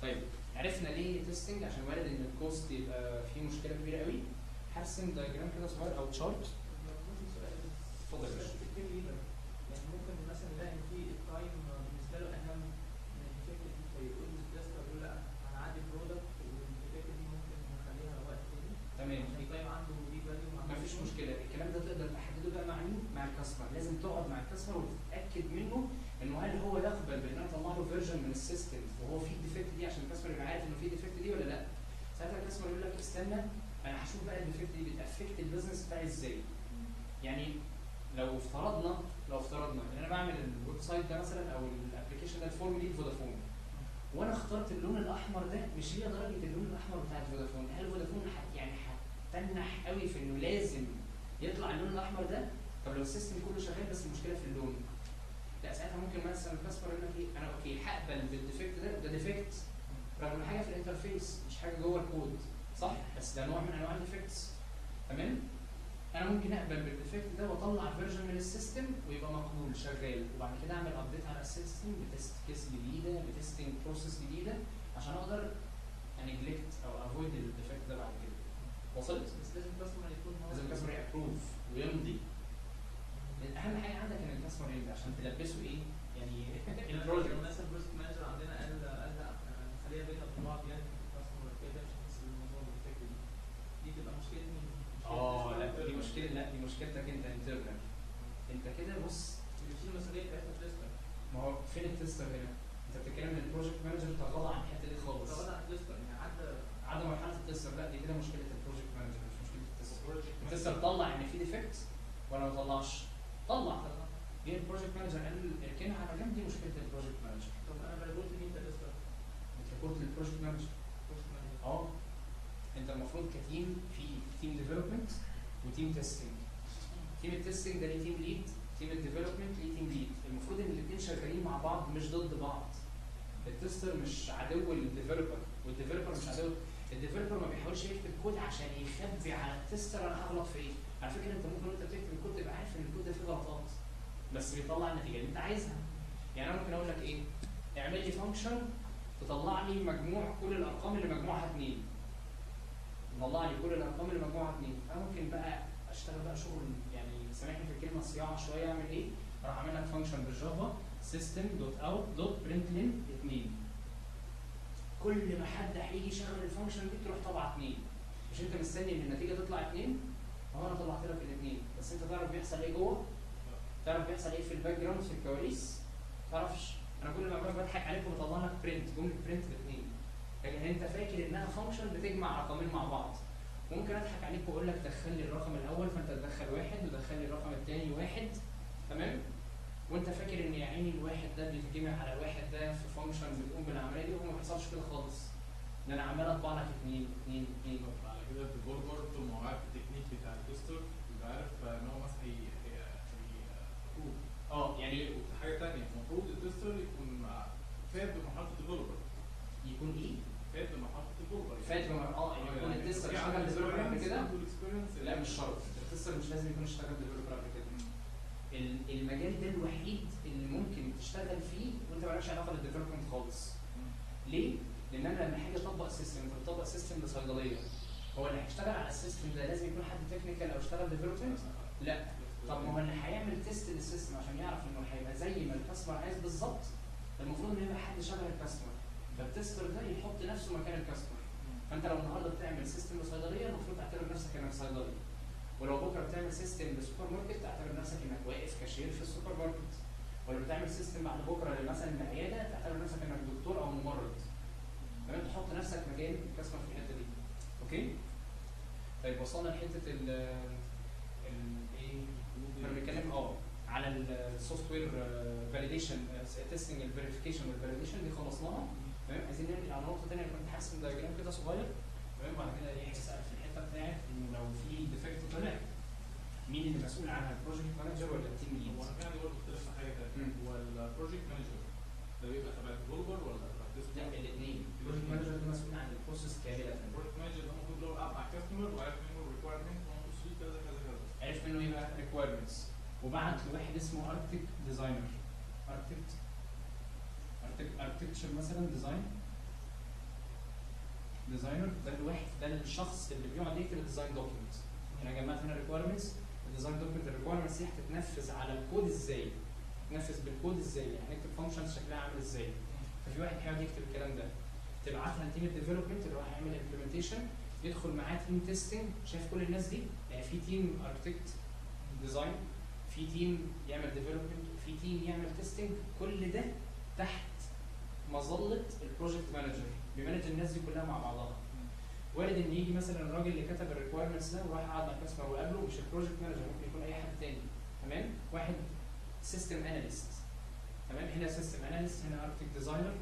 طيب عرفنا ليه تيستنج؟ عشان وارد ان الكوست يبقى فيه مشكله كبيره قوي. هرسم دايجرام كده صغير او تشارت. اتفضل يا باشا. يعني ممكن مثلا نلاقي ان في التايم بالنسبه له اهم من الديفكت دي، فيقول للتستر يقول لا انا عندي برودكت والديفكت دي ممكن نخليها وقت تاني. تمام. عشان التايم عنده دي فاليو. مفيش مشكله، الكلام ده تقدر تحدده بقى مع مين؟ مع الكاستمر. لازم تقعد مع الكاستمر وتتاكد منه انه هل هو يقبل بان انا اطلع له فيرجن من السيستم وهو فيه الديفكت دي، عشان الكاستمر يبقى عارف انه فيه الديفكت دي ولا لا. ساعتها الكاستمر يقول لك استنى انا هشوف بقى الديفكت دي بتافكت البيزنس بتاعي ازاي. يعني لو افترضنا ان انا بعمل الويب سايت ده مثلا او الابلكيشن ده الفورم دي لفودافون، وانا اخترت اللون الاحمر ده مش هي درجه اللون الاحمر بتاع فودافون، هل فودافون يعني هتنح قوي في انه لازم يطلع اللون الاحمر ده؟ طب لو السيستم كله شغال بس المشكله في اللون، لا ساعتها ممكن مثلا الكاستمر يقول لك ايه، انا اوكي هقبل بالديفكت ده ديفكت رغم ان حاجه في الانترفيس مش حاجه جوه الكود، صح؟ بس ده نوع من انواع الديفكتس. تمام؟ انا ممكن اقبل بالديفكت ده واطلع فيرجن من السيستم ويبقى مقبول شغال، وبعد كده اعمل ابديت على السيستم بتست كيس جديده بتستنج بروسيس جديده عشان اقدر انجلكت او افويد الديفكت ده بعد كده. وصلت؟ بس لازم الكاستمر يكون هو لازم الكاستمر يابروف ويمضي. اهم حاجه عندك ان الكاستمر يمضي عشان تلبسه ايه؟ يعني البروجكت. مثلا البروجكت مانجر عندنا قال لا خليها بينا وبين بعض يعني الكاستمر كده مش هنحس بالموضوع بالفكره دي تبقى مشكله مين؟ لا دي مشكلتك انت انترنال. انت كده بص بتشيل المسؤوليه بتاعتها التستر. ما هو فين التستر هنا؟ انت بتتكلم ان البروجكت مانجر تغاضى عن الحته دي خالص. تغاضى عن التستر يعني عدى مرحله التستر، لا دي كده مشكله البروجكت مانجر مش مشكله التستر. التستر طلع ان في ديفكت ولا ما طلعش؟ طلع. جه البروجكت مانجر قال اركنها على جنب، دي مشكله البروجكت مانجر. طب انا بريبورت مين ده التستر؟ بتريبورت للبروجكت مانجر. اه انت المفروض كتيم في تيم ديفلوبمنت وتيم تيستنج. تيم التستنج ده ليه تيم ليد، تيم الديفلوبمنت ليه تيم ليد. المفروض ان الاثنين شغالين مع بعض مش ضد بعض. التستر مش عدو للديفلوبر والديفلوبر مش عدو. الديفلوبر ما بيحاولش يكتب كود عشان يخبي على التستر انا هغلط في ايه. على فكره انت ممكن وانت بتكتب الكود تبقى عارف ان الكود ده فيه غلطات بس بيطلع النتيجه اللي انت عايزها. يعني انا ممكن اقول لك ايه؟ اعمل لي فانكشن تطلع لي مجموع كل الارقام اللي مجموعها 2. طلع لي كل الارقام اللي مجموعها 2. انا ممكن بقى اشتغل بقى شغل يعني سامحني في الكلمه صياعه شويه. اعمل ايه؟ راح اعمل لك فانكشن بالجافا system.out.println 2. كل ما حد هيجي يشغل الفانكشن دي تروح طبعا 2. مش انت مستني ان النتيجه تطلع 2؟ هو انا طلعت لك الاثنين بس انت تعرف بيحصل ايه جوه؟ تعرف بيحصل ايه في الباك جراوند في الكواليس؟ ما تعرفش. انا كل ما بضحك عليك وبطلع لك برنت جمله برنت باثنين. لكن انت فاكر انها فانكشن بتجمع رقمين مع بعض. ممكن اضحك عليك واقول لك دخل لي الرقم الاول فانت تدخل 1 ودخل لي الرقم الثاني 1. تمام؟ وانت فاكر ان يا عيني الواحد ده بيتجمع على الواحد ده في فانكشن بتقوم بالعمليه دي، وما بيحصلش كده خالص. ده انا عمال اطبع لك 2 2 2. على كده الديفلوبر طول ما هو عارف التكنيك بتاع التستر يبقى عارف ان هو مثلا يعني حاجه ثانيه المفروض التستر يكون فات بمرحله الديفلوبر. يكون ايه؟ فات بمرحله الديفلوبر. فات بمرحله يكون التستر اشتغل ديفلوبر قبل كده؟ لا مش شرط. التستر مش لازم يكون اشتغل ديفلوبر قبل كده. المجال ده الوحيد اللي ممكن تشتغل فيه وانت مالكش علاقه بالديفلوبمنت خالص. ليه؟ لان انا لما هاجي اطبق سيستم، انت بتطبق سيستم لصيدليه، هو اللي هيشتغل على السيستم ده لازم يكون حد تكنيكال او اشتغل ديفلوبمنت؟ لا. طب ما هو اللي هيعمل تيست للسيستم عشان يعرف انه هيبقى زي ما الكاستمر عايز بالظبط، المفروض ان يبقى حد شغل الكاستمر. فالتستر ده يحط نفسه مكان الكاستمر. فانت لو النهارده بتعمل سيستم لصيدليه المفروض تعتبر نفسك انك صيدلي. ولو بكره بتعمل سيستم لسوبر ماركت تعتبر نفسك انك واقف كاشير في السوبر ماركت. ولو بتعمل سيستم بعد بكره مثلا لعياده تعتبر نفسك انك دكتور او ممرض. تمام؟ تحط نفسك مكان الكاستمر في الحته دي. اوكي؟ طيب وصلنا لحته ال ايه؟ احنا بنتكلم على السوفت وير فاليديشن تيستنج الفيريفيكيشن والفاليديشن دي خلصناها. تمام؟ عايزين نرجع على نقطه ثانيه كنت حاسس دايجرام كده صغير. تمام؟ بعد كده ايه هيسال في الحته بتاعت انه لو في ديفكت طلع مين اللي مسؤول عنها؟ البروجكت مانجر ولا التيم ليد؟ هو انا كان برضه اختلف في حاجه ثانيه. هو البروجكت مانجر ده بيبقى تبع الديفلوبر ولا تبع التستر؟ لا الاثنين. البروجكت مانجر ده مسؤول عن البروسيس كامله. البروجكت مانجر ده المفروض لو قاعد مع الكاستمر وعارف منه الريكوايرمنت وعنده كذا كذا كذا. عرف منه ايه بقى؟ ريكوايرمنتس. وبعت لواحد اسمه اركتيك ديزاينر. اركتكتشر مثلا ديزاينر ده الواحد ده الشخص اللي بيقعد يكتب الديزاين دوكيومنت. انا جمعت هنا ريكوايرمنتس. الديزاين دوكيومنت الريكوايرمنتس دي هتتنفذ على الكود ازاي؟ تنفذ بالكود ازاي؟ يعني نكتب فانكشنز شكلها عامل ازاي؟ ففي واحد هيقعد يكتب الكلام ده. تبعتها لتيم الديفلوبمنت اللي هو هيعمل امبلمنتيشن، يدخل معاه تيم تيستنج. شايف كل الناس دي؟ يعني في تيم اركتكت ديزاين، في تيم يعمل ديفلوبمنت، في تيم يعمل تيستنج. كل ده تحت مظله البروجكت مانجر بيمانج الناس دي كلها مع بعضها. وارد ان يجي مثلا الراجل اللي كتب الريكويرمنتس ده وراح قعد مع الكاستمر وقابله، مش البروجكت مانجر، ممكن يكون اي حد تاني. تمام؟ واحد سيستم اناليست. تمام؟ هنا سيستم اناليست، هنا اركتيك ديزاينر.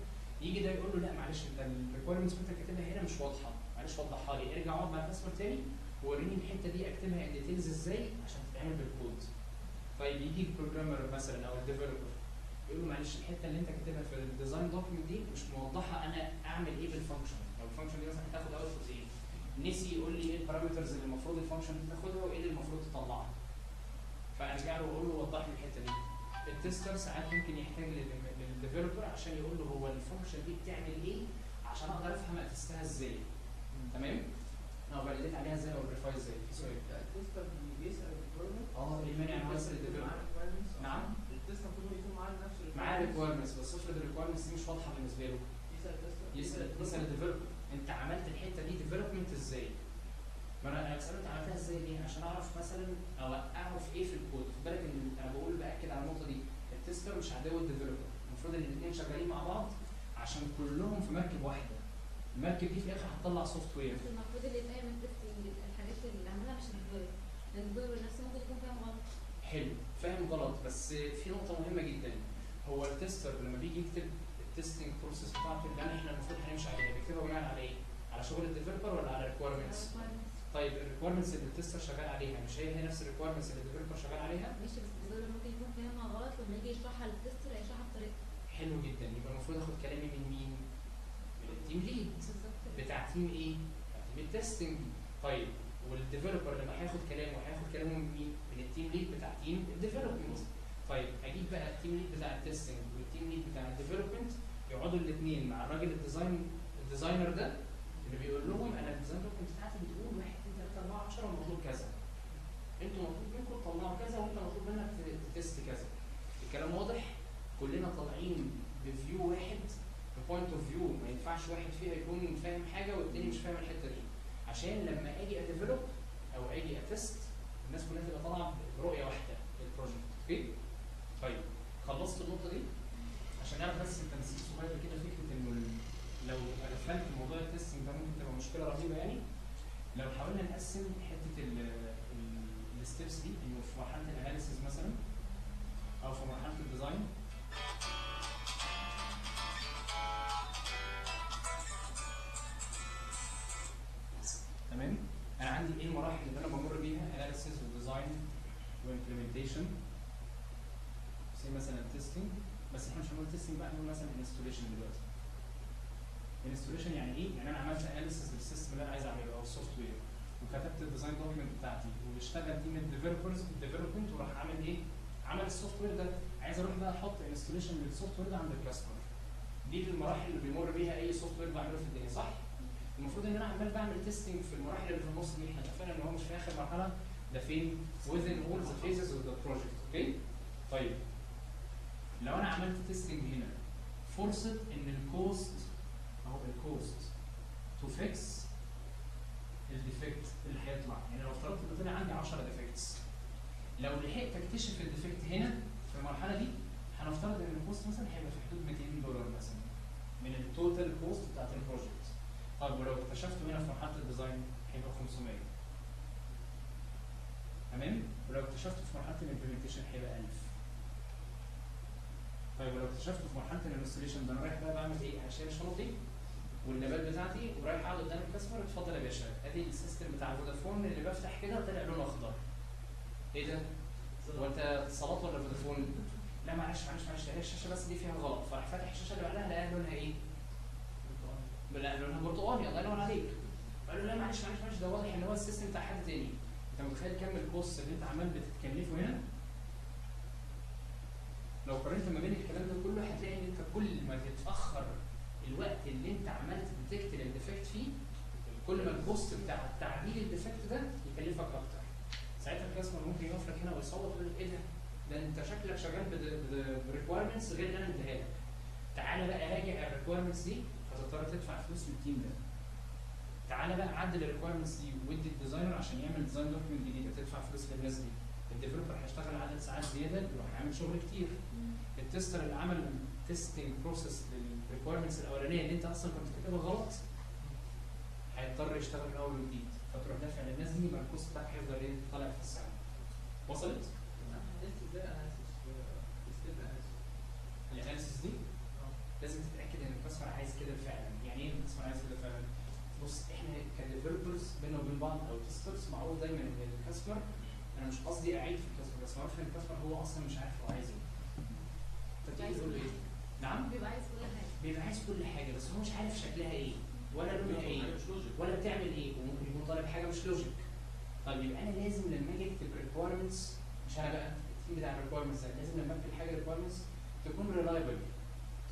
يجي ده يقول له لا معلش انت الريكويرمنتس اللي انت كاتبها هنا مش واضحه، معلش وضحها لي، ارجع اقعد مع الكاستمر تاني ووريني الحته دي اكتبها ان ديتيلز ازاي عشان تتعمل بالكود. طيب يجي البروجرامر مثلا او الديفلوبر يقول له معلش الحته اللي انت كاتبها في الديزاين دوكيمنت دي مش موضحه انا اعمل ايه بالفانكشن، او الفانكشن دي مثلا هتاخد اوتبوت ايه؟ نسي يقول لي ايه البارامترز اللي المفروض الفانكشن دي تاخدها وايه اللي المفروض تطلعها. فارجع له واقول له وضح لي الحته دي. التستر ساعات ممكن يحتاج للديفلوبر عشان يقول له هو الفانكشن دي بتعمل ايه عشان اقدر افهم اتستها ازاي. تمام؟ او فاليديت عليها ازاي او فيريفاي ازاي. في سؤال؟ التستر بيسال الديفلوبر ايه المانع ان هو يسال الديفلوبر؟ نعم؟ التستر المفروض يكون معاه نفس معاه ريكويرمنتس، بس افرض الريكويرمنتس دي مش واضحه بالنسبه له. يسال الديفلوبر انت عملت الحته دي ديفلوبمنت ازاي؟ ما انا بساله انت عملتها ازاي ليه؟ عشان اعرف مثلا اوقعه في ايه في الكود. خد بالك ان انا بقول باكد على النقطه دي، التستر مش عدو الديفلوبر، المفروض ان الاثنين شغالين مع بعض عشان كلهم في مركب واحده. المركب دي في الاخر هتطلع سوفت وير. المفروض اللي فاهم التستنج الحاجات اللي عملها مش الديفلوبر، لان الديفلوبر نفسه ممكن يكون فاهم غلط. حلو، فاهم غلط، بس في نقطه مهمه جدا. هو التستر لما بيجي يكتب التستنج بروسيس بتاعته اللي احنا المفروض هنمشي عليها بيكتبها بناء على ايه؟ على شغل الديفلوبر ولا على ريكويرمنتس؟ طيب الريكويرمنتس اللي التستر شغال عليها مش هي نفس الريكويرمنتس اللي الديفلوبر شغال عليها؟ ماشي، بس الديفلوبر ممكن يكون فاهمها غلط لما يجي يشرحها للتستر هيشرحها بطريقته. حلو جدا، يبقى المفروض اخد كلامي من مين؟ من التيم ليد بتاع تيم ايه؟ بتاع تيم التستنج. طيب والديفلوبر لما هياخد كلامه هياخد كلامه من مين؟ من التيم ليد بتاع تيم الديفلوبمنت. طيب اجيب بقى التيم ليد بتاع التستنج والتيم ليد بتاع الديفلوبمنت يقعدوا الاثنين مع الراجل الديزاينر ده اللي بيقول لهم انا الديزاين دوكيمنت بتاعتي بتقول 1 2 3 4 10 ومطلوب كذا. انتوا مطلوب منكم تطلعوا كذا وانت مطلوب منك تتست كذا. الكلام واضح؟ كلنا طالعين بفيو واحد، بوينت اوف فيو، ما ينفعش واحد فيها يكون فاهم حاجه والتاني مش فاهم الحته دي. عشان لما اجي اديفلوب او اجي اتست الناس كلها تبقى طالعه برؤيه واحده للبروجكت. اوكي؟ طيب خلصت النقطه دي عشان نعرف بس التمثيل صغير كده فكره انه لو غفلت موضوع التستنج ده ممكن تبقى مشكله رهيبه يعني. لو حاولنا نقسم حته الستبس دي انه في مرحله الاناليسيز مثلا او في مرحله الديزاين تمام؟ انا عندي ايه المراحل اللي انا بمر بيها؟ اناليسيز وديزاين وامبلمنتيشن. زي مثلا تيستنج، بس احنا مش هنقول تيستنج بقى، هنقول مثلا انستوليشن دلوقتي. انستوليشن يعني ايه؟ يعني انا عملت اناليسيز للسيستم اللي انا عايز اعمله او السوفت وير وكتبت الديزاين دوكيمنت بتاعتي واشتغل تيم الديفلوبرز الديفلوبمنت وراح عامل ايه؟ عمل السوفت وير ده. عايز اروح بقى احط انستوليشن للسوفت وير ده عند الكاستمر. دي المراحل اللي بيمر بيها اي سوفت وير بعمله في الدنيا، صح؟ المفروض ان انا عمال بعمل تيستنج في المراحل اللي في النص دي. احنا اتفقنا ان هو مش في اخر مرحله، ده فين؟ within all the phases of the project. اوكي؟ طيب لو انا عملت تيستنج هنا فرصه ان الكوست اهو الكوست تو فيكس الديفكت اللي هيطلع، يعني لو افترضت ان طلع عندي 10 ديفكتس، لو لحقت اكتشف الديفكت هنا في المرحله دي هنفترض ان الكوست مثلا هيبقى في حدود $200 مثلا من التوتال كوست بتاعت البروجكت. طيب ولو اكتشفته هنا في مرحله الديزاين هيبقى 500. تمام؟ ولو اكتشفته في مرحله الامبلمنتيشن هيبقى 1000. طيب ولو اكتشفته في مرحله الانستليشن ده انا رايح بقى بعمل ايه؟ هشيل شنطي واللابات بتاعتي ورايح اقعد قدام الكاستمر، اتفضل يا باشا ادي السيستم بتاع فودافون اللي بفتح كده طلع لونه اخضر. ايه ده؟ هو انت اتصالات ولا فودافون؟ لا معلش هي الشاشه بس دي فيها غلط، فراح فاتح الشاشه اللي بعدها لقاها لونها ايه؟ لا لونها برتقاني، الله ينور عليك. قال له لا معلش ده واضح ان هو السيستم بتاع حد تاني. انت متخيل كم الكوست اللي انت عمال بتتكلفه هنا؟ لو قارنت ما بين الكلام ده كله هتلاقي ان انت كل ما تتاخر الوقت اللي انت عملت تديتكت الديفكت فيه كل ما الكوست بتاع تعديل الديفكت ده يكلفك اكتر. ساعتها الكاستمر ممكن يقف لك هنا ويصوت ويقول لك ايه ده انت شكلك شغال بريكويرمنتس غير اللي انا مديها لك. تعالى بقى راجع الريكويرمنتس دي فتضطر تدفع فلوس للتيم ده. تعالى بقى عدل الريكويرمنتس دي وادي الديزاينر عشان يعمل ديزاين دوكيمنت جديد تدفع فلوس للناس دي. الديفلوبر هيشتغل عدد ساعات زياده يروح يعمل شغل كتير. التستر اللي عمل تيستنج بروسيس للريكويرمنتس الاولانيه اللي انت اصلا كنت كاتبها غلط هيضطر يشتغل من اول وجديد، فتروح دافع للناس دي، يبقى الكوست بتاعك هيفضل ايه؟ طالع في السعر. وصلت؟ لسه ازاي اناليسيس ستيب اناليسيس. الاناليسيس دي لازم تتاكد ان الكاستمر عايز كده فعلا. يعني ايه الكاستمر عايز كده فعلا؟ بص احنا كديفلوبرز بينا وبين بعض او تسترز معروف دايما ان الكاستمر، انا مش قصدي اعيد في الكاستمر، بس معروف ان الكاستمر هو اصلا مش عارف هو عايز ايه. فتيجي تقول له ايه؟ نعم؟ بيبقى عايز كل حاجه. بيبقى عايز كل حاجه بس هو مش عارف شكلها ايه ولا لونها ايه ولا بتعمل ايه، وممكن يكون طالب حاجه مش لوجيك. طيب يبقى انا لازم لما اجي اكتب ريكويرمنتس، مش انا بقى التيم بتاع الريكويرمنتس، لازم لما اكتب حاجه ريكويرمنتس تكون ريلايبل،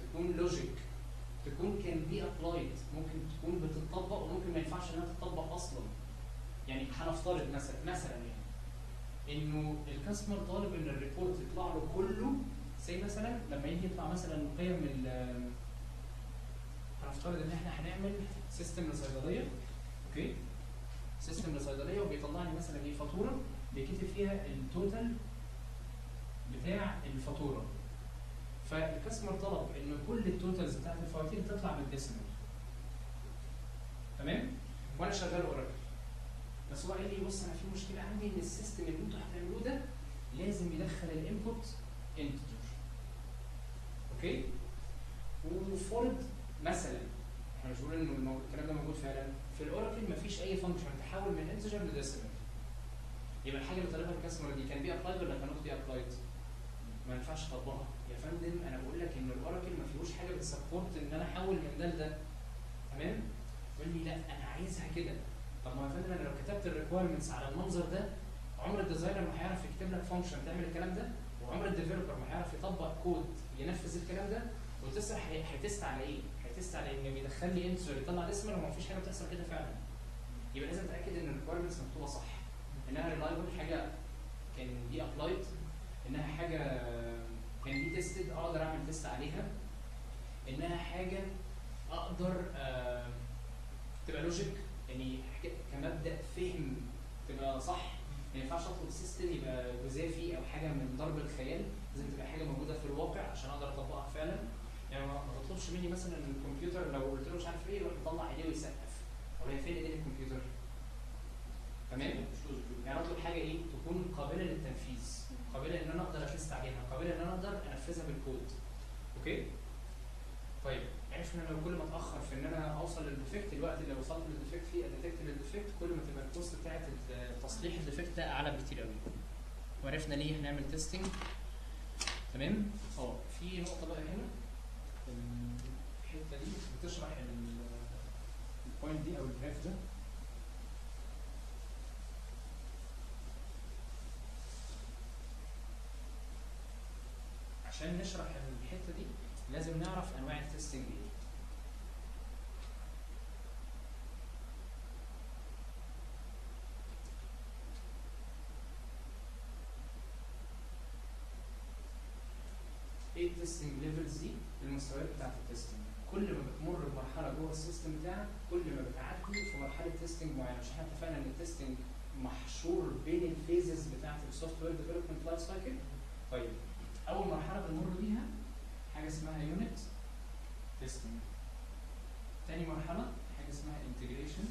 تكون لوجيك، تكون كان بي ابلايد، ممكن تكون بتطبق وممكن ما ينفعش انها تطبق اصلا. يعني هنفترض مثلا يعني انه الكاستمر طالب ان الريبورت يطلع له كله، زي مثلا لما يجي يطلع مثلا قيم هنفترض ان احنا هنعمل سيستم لصيدليه، اوكي؟ سيستم لصيدليه وبيطلع لي مثلا ايه؟ فاتوره بيكتب فيها التوتال بتاع الفاتوره. فالكاستمر طلب ان كل التوتالز بتاعت الفواتير تطلع بالديسيمال. تمام؟ وانا شغال اوراكل. بس هو قال لي بص انا في مشكله عندي ان السيستم اللي انتوا هتعملوه ده لازم يدخل الانبوت انتجر. اوكي؟ وفرض مثلا احنا مش بنقول ان الكلام ده موجود فعلا في الاوراكل، مفيش اي فانكشن تحول من انتجر لديسيمال. يبقى الحاجه اللي طالبها الكاستمر دي كان بي ابلايد ولا كانوت بي ابلايد؟ ما ينفعش اطبقها يا فندم. انا بقول لك ان الاوراكل ما فيهوش حاجه بتسبورت ان انا احول من ده لده. تمام؟ يقول لي لا انا عايزها كده. طب ما يا فندم انا لو كتبت الريكويرمنتس على المنظر ده، عمر الديزاينر ما هيعرف يكتب لك فانكشن تعمل الكلام ده، وعمر الديفلوبر ما هيعرف يطبق كود ينفذ الكلام ده. والتستر هيتست على ايه؟ هيتست على ان بيدخل لي انتجر يطلع ديسمال وما فيش حاجه بتحصل كده فعلا. يبقى لازم اتاكد ان الريكويرمنتس مكتوبه صح، انها ريلايبل، حاجه كان دي ابلايد، انها حاجه كان دي تيستد اقدر اعمل تيست عليها، انها حاجه اقدر تبقى لوجيك، يعني حاجه كمبدا فهم تبقى صح. ما ينفعش اطلب سيستم يبقى جزافي او حاجه من ضرب الخيال، لازم تبقى حاجه موجوده في الواقع عشان اقدر اطبقها فعلا. يعني ما تطلبش مني مثلا الكمبيوتر لو قلت له مش عارف ايه يروح يطلع ايديه ويسقف، طب هي فين ايدين الكمبيوتر؟ تمام؟ يعني اطلب حاجه ايه؟ تكون قابله للتنفيذ، قابله ان انا اقدر اتست عليها، قابله ان انا اقدر انفذها بالكود. اوكي؟ طيب عرفنا لو كل ما اتاخر في ان انا اوصل للديفكت، الوقت اللي وصلت للديفكت فيه اديتكت للديفكت، كل ما تبقى الكوست بتاعت تصليح الديفكت ده اعلى بكتير قوي. وعرفنا ليه هنعمل تيستنج. تمام؟ في نقطه بقى هنا الحته دي بتشرح البوينت دي او الجراف ده. عشان نشرح الحته دي لازم نعرف انواع التستنج ايه. ايه التستنج ليفلز دي؟ المستويات بتاعت التستنج. كل ما بتمر بمرحله جوه السيستم بتاعك كل ما بتعدي في مرحله تستنج معينه. مش احنا اتفقنا ان التستنج محشور بين الفيزز بتاعت السوفت وير ديفلوبمنت لايف سايكل؟ طيب اول مرحله بنمر بيها حاجه اسمها يونت تيستنج. تاني مرحله حاجه اسمها انتجريشن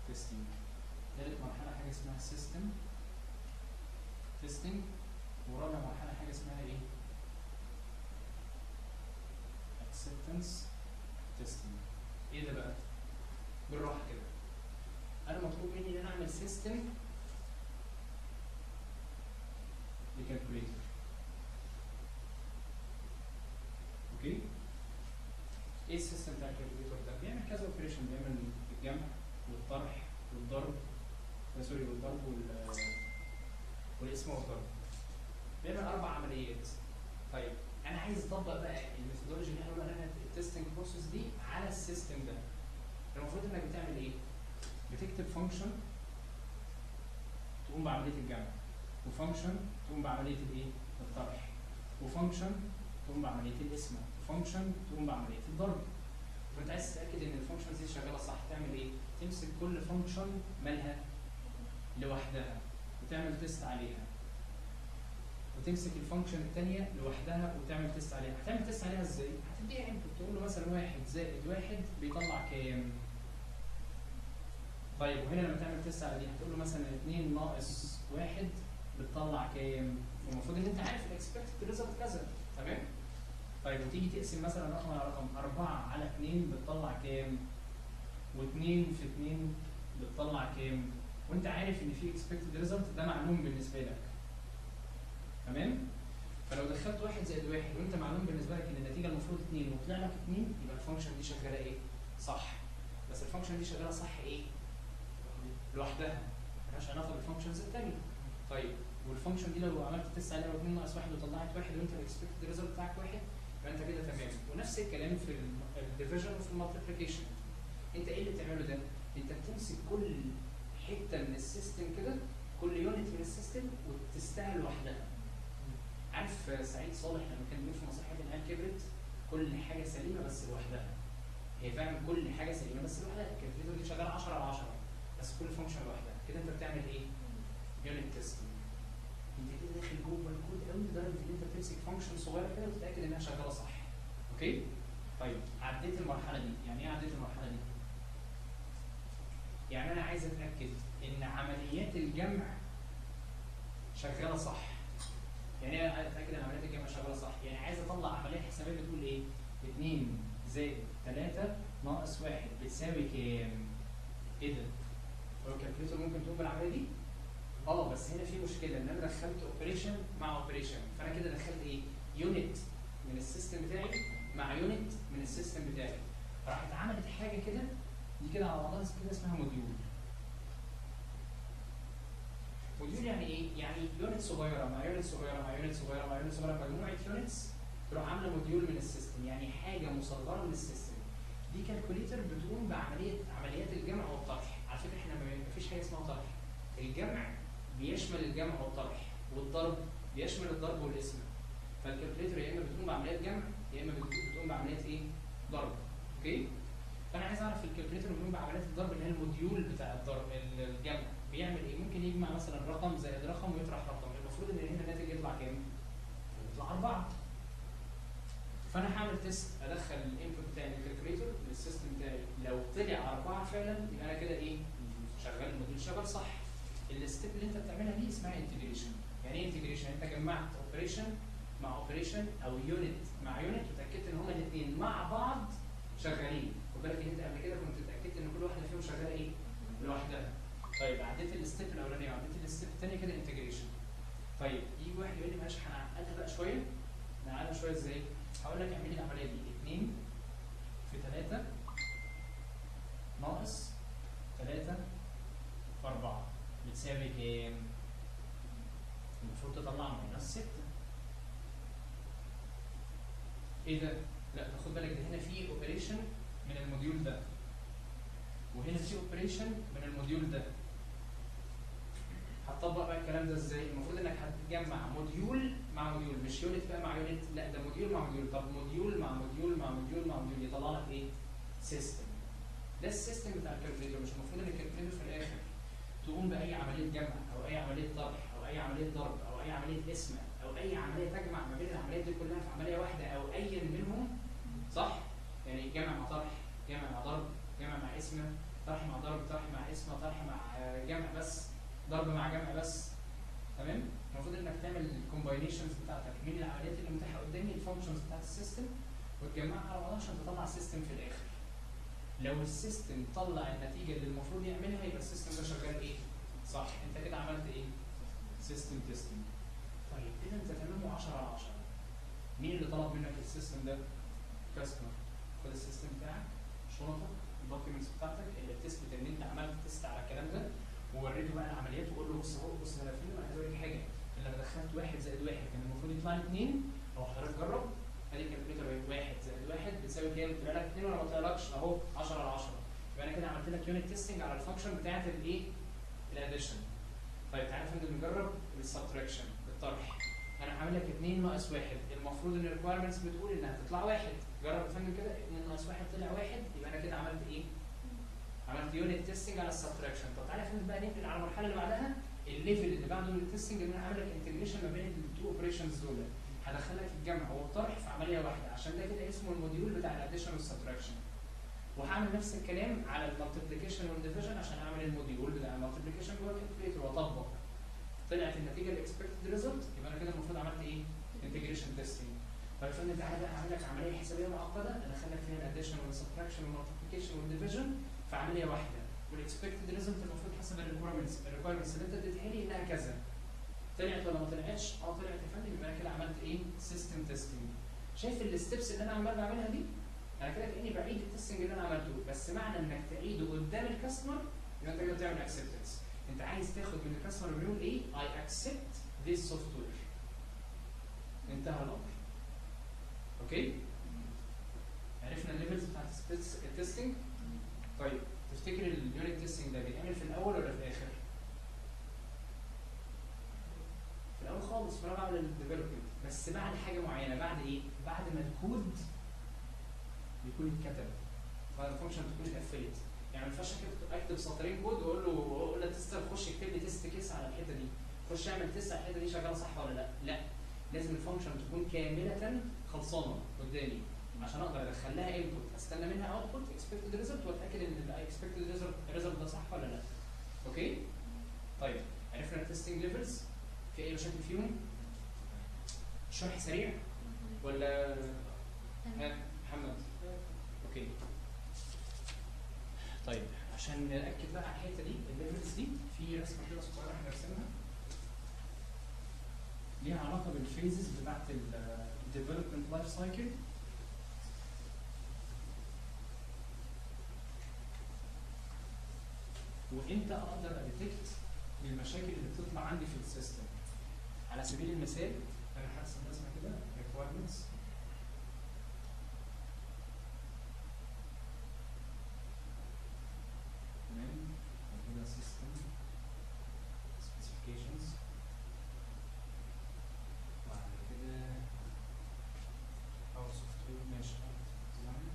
تيستنج. تالت مرحله حاجه اسمها سيستم تيستنج. ورابع مرحله حاجه اسمها ايه؟ اكسبتنس تيستنج. ايه ده بقى؟ بالراحه كده. انا مطلوب مني ان انا اعمل سيستم لكالكوليتر. اوكي؟ ايه السيستم بتاع الكالكوليتر ده؟ بيعمل كذا اوبريشن، بيعمل الجمع والطرح والضرب، والضرب والقسمه والضرب. بيعمل 4 عمليات. طيب انا عايز اطبق بقى الميثودولوجي اللي احنا قلنا عليها التستنج بروسيس دي على السيستم ده. المفروض انك بتعمل ايه؟ بتكتب فانكشن تقوم بعمليه الجمع، وفانكشن تقوم بعمليه الايه؟ الطرح، وفانكشن تقوم بعمليه القسمه، وفانكشن تقوم بعمليه الضرب. وانت عايز تتاكد ان الفانكشنز دي شغاله صح، تعمل ايه؟ تمسك كل فانكشن مالها لوحدها وتعمل تيست عليها وتمسك الفانكشن الثانيه لوحدها وتعمل تيست عليها. هتعمل تيست عليها ازاي؟ هتديها انبوت تقول له مثلا 1 زائد 1 بيطلع كام؟ طيب وهنا لما تعمل تيست على دي هتقول له مثلا 2 ناقص 1 بتطلع كام؟ المفروض ان انت عارف الاكسبكتد ريزلت كذا، تمام؟ طيب وتيجي تقسم مثلا رقم على رقم، 4 على 2 بتطلع كام؟ و2 في 2 بتطلع كام؟ وانت عارف ان في اكسبكتد ريزلت ده معلوم بالنسبه لك. تمام؟ فلو دخلت 1 زائد 1 وانت معلوم بالنسبه لك ان النتيجه المفروض 2 وطلع لك 2 يبقى الفانكشن دي شغاله ايه؟ صح. بس الفانكشن دي شغاله صح ايه؟ لوحدها، مالهاش علاقه بالفانكشنز الثانيه. طيب والفانكشن دي لو عملت تيست عليها 2 ناقص 1 وطلعت 1 وانت الاكسبكتد ريزلت بتاعك 1 يبقى انت كده تمام. ونفس الكلام في الديفيجن وفي المالتيبليكيشن. انت ايه اللي بتعمله ده؟ انت بتمسك كل حته من السيستم كده، كل يونت من السيستم وتستها لوحدها. عارف سعيد صالح لما كان بيقول في مسرحيه العيال كبرت كل حاجه سليمه بس لوحدها. هي فعلا كل حاجه سليمه بس لوحدها، الكالكوليتر دي شغاله 10 على 10 بس كل فانكشن لوحدها. كده انت بتعمل ايه؟ يونت تيستنج. انت كده داخل جوه الكود قوي لدرجه ان انت بتمسك فانكشن صغيره كده وتتاكد انها شغاله صح. اوكي؟ طيب عديت المرحله دي، يعني ايه عديت المرحله دي؟ يعني انا عايز اتاكد ان عمليات الجمع شغاله صح. يعني ايه اتاكد ان عمليات الجمع شغاله صح؟ يعني عايز اطلع عمليه حسابيه بتقول ايه؟ 2 زائد 3 ناقص 1 بتساوي كام؟ ايه ده؟ هو الكالكوليتر ممكن تقوم بالعمليه دي؟ بس هنا في مشكله ان انا دخلت اوبريشن مع اوبريشن، فانا كده دخلت ايه؟ يونت من السيستم بتاعي مع يونت من السيستم بتاعي. فراحت عملت حاجه كده دي كده على بعضها كده اسمها موديول. موديول يعني ايه؟ يعني يونت صغيره مع يونت صغيره مع يونت صغيره مع يونت صغيره، مجموعه يونتس تروح عامله موديول من السيستم، يعني حاجه مصغره من السيستم. دي كالكوليتر بتقوم عمليات الجمع والطرح. على فكره احنا ما فيش حاجه اسمها طرح. الجمع بيشمل الجمع والطرح، والضرب بيشمل الضرب والقسمه. فالكالكوليتر يا اما بتقوم بعمليات جمع يا اما بتقوم بعمليات ايه؟ ضرب. اوكي؟ فانا عايز اعرف الكالكوليتر بيقوم بعمليات الضرب اللي هي الموديول بتاع الضرب الجمع بيعمل ايه؟ ممكن يجمع مثلا رقم زائد رقم ويطرح رقم، المفروض ان هنا الناتج يطلع كام؟ يطلع 4. فانا هعمل تيست ادخل الانبوت بتاعي للكالكوليتر للسيستم بتاعي، لو طلع 4 فعلا يبقى انا كده ايه؟ شغال الموديول شغال صح. الستيب اللي انت بتعملها دي اسمها انتجريشن. يعني ايه انتجريشن؟ انت جمعت اوبريشن مع اوبريشن او يونت مع يونت وتاكدت ان هما الاثنين مع بعض شغالين. خد بالك ان انت قبل كده كنت اتاكدت ان كل واحده فيهم شغاله ايه؟ لوحدها. طيب عديت الستيب الاولانيه وعديت الستيب الثانيه كده انتجريشن. طيب يجي واحد يقول لي معلش هنعقدها بقى شويه. نعقدها شويه ازاي؟ هقول لك اعمل لي العمليه دي 2 في 3 ناقص 3 في 4 بتساوي كام؟ المفروض تطلع ماينس 6. ايه ده؟ لا تاخد بالك ده هنا في اوبريشن من الموديول ده وهنا في اوبريشن من الموديول ده. هتطبق بقى الكلام ده ازاي؟ المفروض انك هتجمع موديول مع موديول، مش يونت بقى مع يونت، لا ده موديول مع موديول. طب موديول مع موديول مع موديول مع موديول يطلع لك ايه؟ سيستم. ده السيستم بتاع الكالكوليتر. مش المفروض ان الكالكوليتر في الاخر تقوم باي عمليه جمع او اي عمليه طرح او اي عمليه ضرب او اي عمليه قسمه او اي عمليه تجمع ما بين العمليات دي كلها في عمليه واحده او اي منهم، صح؟ يعني جمع مع طرح، جمع مع ضرب، جمع مع قسمه، طرح مع ضرب، طرح مع قسمه، طرح مع جمع بس، ضرب مع جمع بس. تمام؟ المفروض انك تعمل الكومباينيشنز بتاعتك من العمليات اللي متاحه قدامي، الفانكشنز بتاعت السيستم، وتجمعها على بعضها عشان تطلع سيستم في الاخر. لو السيستم طلع النتيجه اللي المفروض يعملها يبقى السيستم ده شغال ايه؟ صح. انت كده عملت ايه؟ سيستم تيستنج. طيب كده انت تمام 10 على 10. مين اللي طلب منك السيستم ده؟ كاستمر. خد السيستم بتاعك، شنطك، الدوكيومنتس بتاعتك اللي بتثبت ان انت عملت تيست على الكلام ده، ووريته بقى العمليات وقول له بص اهو، بص انا فين، انا عايز اوريك حاجه. لما دخلت 1 زائد 1 كان المفروض يطلع لي 2، اهو حضرتك جرب. ادي الكالكوليتر 1 زائد 1 بتساوي كام؟ طلع لك 2 ولا ما طلعلكش؟ اهو 10 على 10. يبقى انا كده عملت لك يونت تيستنج على الفانكشن بتاعت الايه؟ الاديشن. طيب تعالى يا فندم نجرب السبتراكشن، الطرح. انا عامل لك 2 ناقص 1، المفروض ان الريكوايرمنتس بتقول انها تطلع 1. جرب يا فندم كده 2 ناقص 1 طلع 1، يبقى انا كده عملت ايه؟ عملت يونت تيستنج على السبتراكشن. طب تعالى يا فندم بقى ننقل على المرحله اللي بعدها الليفل اللي بعده من التستنج ان انا اعمل لك انتجريشن ما بين التو اوبريشنز دول، هدخلك الجمع والطرح في عمليه واحده، عشان ده كده اسمه الموديول بتاع الاديشن والسبتراكشن. وهعمل نفس الكلام على المالتيبليكيشن والديفيجن عشان اعمل الموديول بتاع المالتيبليكيشن جوه الكالكوليتر واطبق. طلعت النتيجه الاكسبكتد ريزلت، يبقى انا كده المفروض عملت ايه؟ انتجريشن تيستنج. طيب فانا تعالى بقى اعمل لك عمليه حسابيه معقده ادخلك فيها الاديشن والسبتراكشن والمالتيبليكيشن والديفيجن في عمليه واحده، والاكسبكتد ريزلت المفروض حسب الريكويرمنتس اللي انت اديتها لي انها كذا. طلعت ولا ما طلعتش؟ طلعت يا فندم، يبقى انا كده عملت ايه؟ سيستم تيستنج. شايف الستبس اللي انا عمال بعملها دي؟ انا كده كاني بعيد التستنج اللي انا عملته، بس معنى انك تعيده قدام الكاستمر يبقى انت كده بتعمل اكسبتنس. انت عايز تاخد من الكاستمر بيقول ايه؟ I accept this software. انتهى الامر. اوكي؟ عرفنا الليفلز بتاعت التستنج؟ طيب تفتكر اليونت تيستنج ده بيتعمل في الاول ولا في الاخر؟ في الاول خالص، وانا بعمل الديفلوبمنت، بس بعد حاجه معينه. بعد ايه؟ بعد ما الكود يكون اتكتب، بعد الفانكشن تكون اتقفلت. يعني ما ينفعش اكتب سطرين كود واقول للتستر خش اكتب لي تيست كيس على الحته دي، خش اعمل تيست على الحته دي شغاله صح ولا لا. لا، لازم الفانكشن تكون كامله خلصانه قدامي عشان اقدر ادخل لها انبوت، استنى منها اوتبوت اكسبكتد ريزلت، واتاكد ان الاكسبكتد ريزلت ده صح ولا لا. اوكي؟ طيب عرفنا التستنج ليفلز، في اي مشاكل فيهم؟ شرح سريع ولا محمد؟ اوكي. طيب عشان ناكد بقى على الحته دي، الليفلز دي في رسمه كده صغيره احنا رسمها ليها علاقه بالفيزز بتاعت الديفلوبمنت لايف سايكل. وامتى اقدر اديتكت المشاكل اللي بتطلع عندي في السيستم. على سبيل المثال انا هرسم رسمه كده requirements، تمام، وكده system specifications، وبعد كده our software mesh design،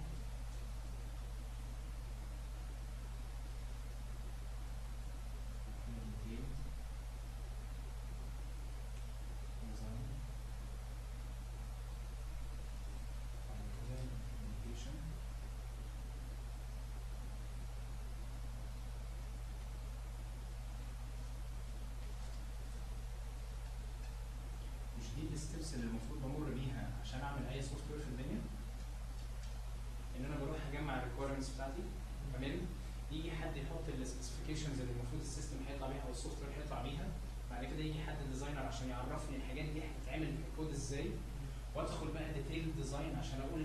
الستبس اللي المفروض بمر بيها عشان اعمل اي سوفت وير في الدنيا. ان انا بروح اجمع الريكويرمنتس بتاعتي، تمام، يجي حد يحط السبيسيفيكيشنز اللي المفروض السيستم هيطلع بيها او السوفت وير هيطلع بيها، بعد كده يجي حد ديزاينر عشان يعرفني الحاجات دي هتتعمل في الكود ازاي، وادخل بقى ديتيل ديزاين عشان اقول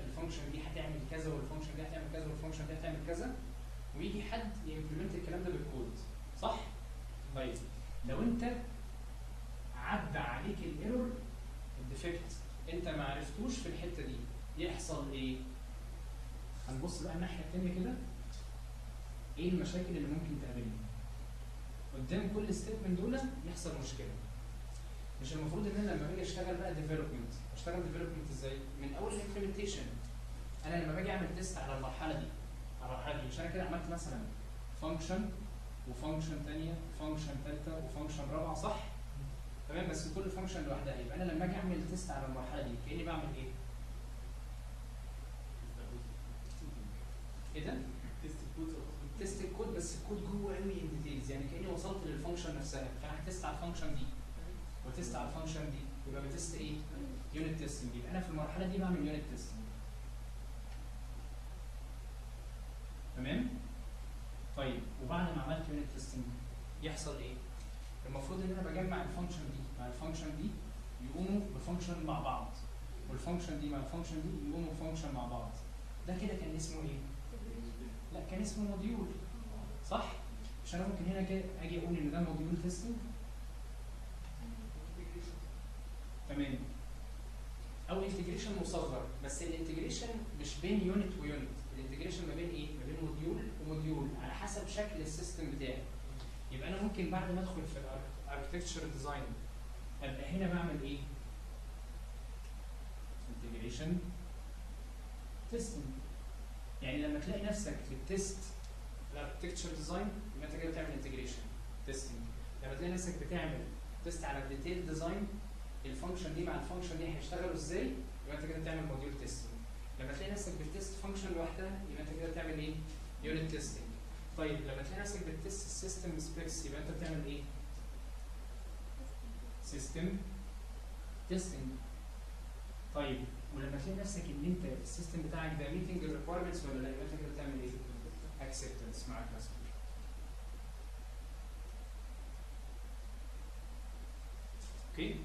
الفانكشن دي هتعمل كذا والفانكشن دي هتعمل كذا والفانكشن دي هتعمل كذا، ويجي حد يمبلمنت الكلام ده بالكود، صح؟ طيب لو انت عدى عليك الايرور الديفكت انت ما عرفتوش في الحته دي، يحصل ايه؟ هنبص بقى الناحيه الثانيه كده، ايه المشاكل اللي ممكن تقابلني؟ قدام كل ستيب من دول يحصل مشكله. مش المفروض ان انا لما باجي اشتغل بقى ديفلوبمنت، اشتغل ديفلوبمنت ازاي؟ من اول الامبلمنتيشن. انا لما باجي اعمل تيست على المرحله دي، مش انا كده عملت مثلا فانكشن وفانكشن ثانيه وفانكشن ثالثه وفانكشن رابعه، صح؟ تمام، بس كل فانكشن لوحدها. يبقى انا لما اجي اعمل تيست على المرحله دي كاني بعمل ايه؟ ايه ده؟ تيست الكود، بس الكود جوه قوي ان ديتيلز، يعني كاني وصلت للفانكشن نفسها، فانا هتست على الفانكشن دي وتست على الفانكشن دي، يبقى بتست ايه؟ يونت تيستنج. يبقى انا في المرحله دي بعمل يونت تيستنج. تمام؟ طيب وبعد ما عملت يونت تيستنج يحصل ايه؟ المفروض ان انا بجمع الفانكشن دي مع الفانكشن دي يقوموا بفانكشن مع بعض، والفانكشن دي مع الفانكشن دي يقوموا بفانكشن مع بعض. ده كده كان اسمه ايه؟ لا، كان اسمه موديول، صح؟ مش انا ممكن هنا كده اجي اقول ان ده موديول تيستنج، تمام، او انتجريشن مصغر، بس الانتجريشن مش بين يونت ويونت، الانتجريشن ما بين ايه؟ ما بين موديول وموديول على حسب شكل السيستم بتاعي. يبقى انا ممكن بعد ما ادخل في الاركتكتشر ديزاين ابقى هنا بعمل ايه؟ انتجريشن تيستنج. يعني لما تلاقي نفسك في التيست الاركتكتشر ديزاين يبقى انت كده بتعمل انتجريشن تيستنج، لما تلاقي نفسك بتعمل تيست على الديتيل ديزاين الفانكشن دي مع الفانكشن دي هيشتغلوا ازاي، يبقى انت كده بتعمل موديول تيستنج. لما تلاقي نفسك بتست فانكشن لوحدها يبقى انت كده بتعمل ايه؟ يونت تيستنج. طيب لما تلاقي نفسك بتست السيستم سبيكس يبقى انت بتعمل ايه؟ سيستم تيستنج. طيب ولما تلاقي نفسك ان انت السيستم بتاعك ده ميتنج الريكويرمنتس ولا لا يبقى انت كده بتعمل ايه؟ اكسبتنس مع الكاستمر. اوكي؟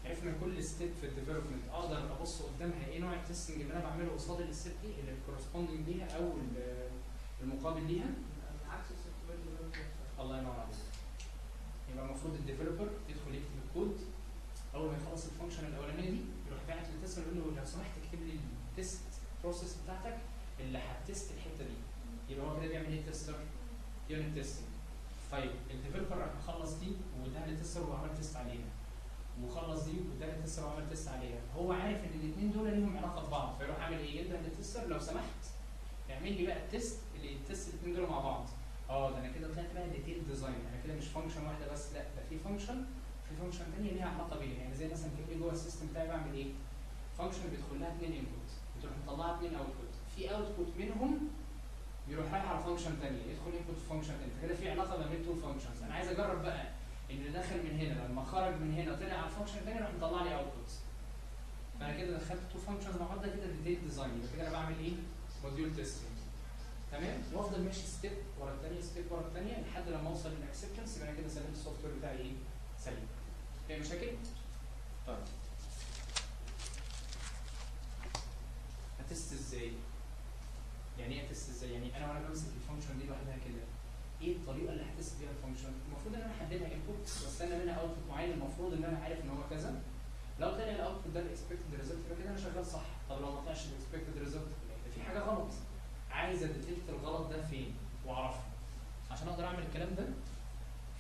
عرفنا كل ستيب في الديفلوبمنت اقدر ابص قدامها ايه نوع التستنج اللي انا بعمله قصاد الستيب دي اللي الكورسبوندنج ليها او المقابل ليها. عكس السوفت وير ديفلوبمنت. الله ينور عليك. يبقى المفروض الديفلوبر يدخل يكتب الكود، اول ما يخلص الفانكشن الاولانيه دي يروح باعت للتستر يقول له لو سمحت اكتب لي التست بروسيس بتاعتك اللي هتست الحته دي. يبقى هو كده بيعمل ايه تستر؟ يونت تيستنج. طيب الديفلوبر راح مخلص دي واداها للتستر وعمل تيست عليها، وخلص دي واداها للتستر وعمل تيست عليها، هو عارف ان الاثنين دول ليهم علاقه ببعض، فيروح عامل ايه؟ ينده للتستر لو سمحت اعمل لي بقى التست اللي يتست الاثنين دول مع بعض. ده انا كده طلعت بقى ديتيل ديزاين، انا كده مش فانكشن واحده بس، لا ده في فانكشن ثانيه ليها علاقه بيها. يعني زي مثلا كده جوه السيستم بتاعي بعمل ايه؟ فانكشن بيدخل لها 2 انبوت بتروح مطلعه 2 اوتبوت، في اوتبوت منهم يروح رايح على فانكشن ثانيه يدخل انبوت في فانكشن ثانيه، فكده في علاقه ما بين تو فانكشنز. انا عايز اجرب بقى ان اللي داخل من هنا لما خرج من هنا طلع على الفانكشن الثاني راح مطلع لي اوتبوت. فانا كده دخلت تو فانكشنز مع بعض، ده كده ديتيل ديزاين. يبقى كده انا بعمل ايه؟ موديول تيستنج. تمام؟ وافضل ماشي ستيب ورا الثانيه ستيب ورا الثانيه لحد لما اوصل للاكسبتنس، يبقى انا كده سلمت السوفت وير بتاعي ايه؟ سليم. في مشاكل؟ طيب هتست ازاي؟ يعني ايه هتست ازاي؟ يعني انا وانا بمسك الفانكشن دي لوحدها كده ايه الطريقه اللي هتست بيها الفانكشن؟ المفروض ان انا احددها انبوت واستنى منها اوتبوت معين، المفروض ان انا عارف ان هو كذا. لو طلع الاوتبوت ده الاكسبكتد ريزلت يبقى كده انا شغال صح. طب لو ما طلعش الاكسبكتد ريزلت يبقى في حاجه غلط. عايز اديتكت الغلط ده فين واعرفه. عشان اقدر اعمل الكلام ده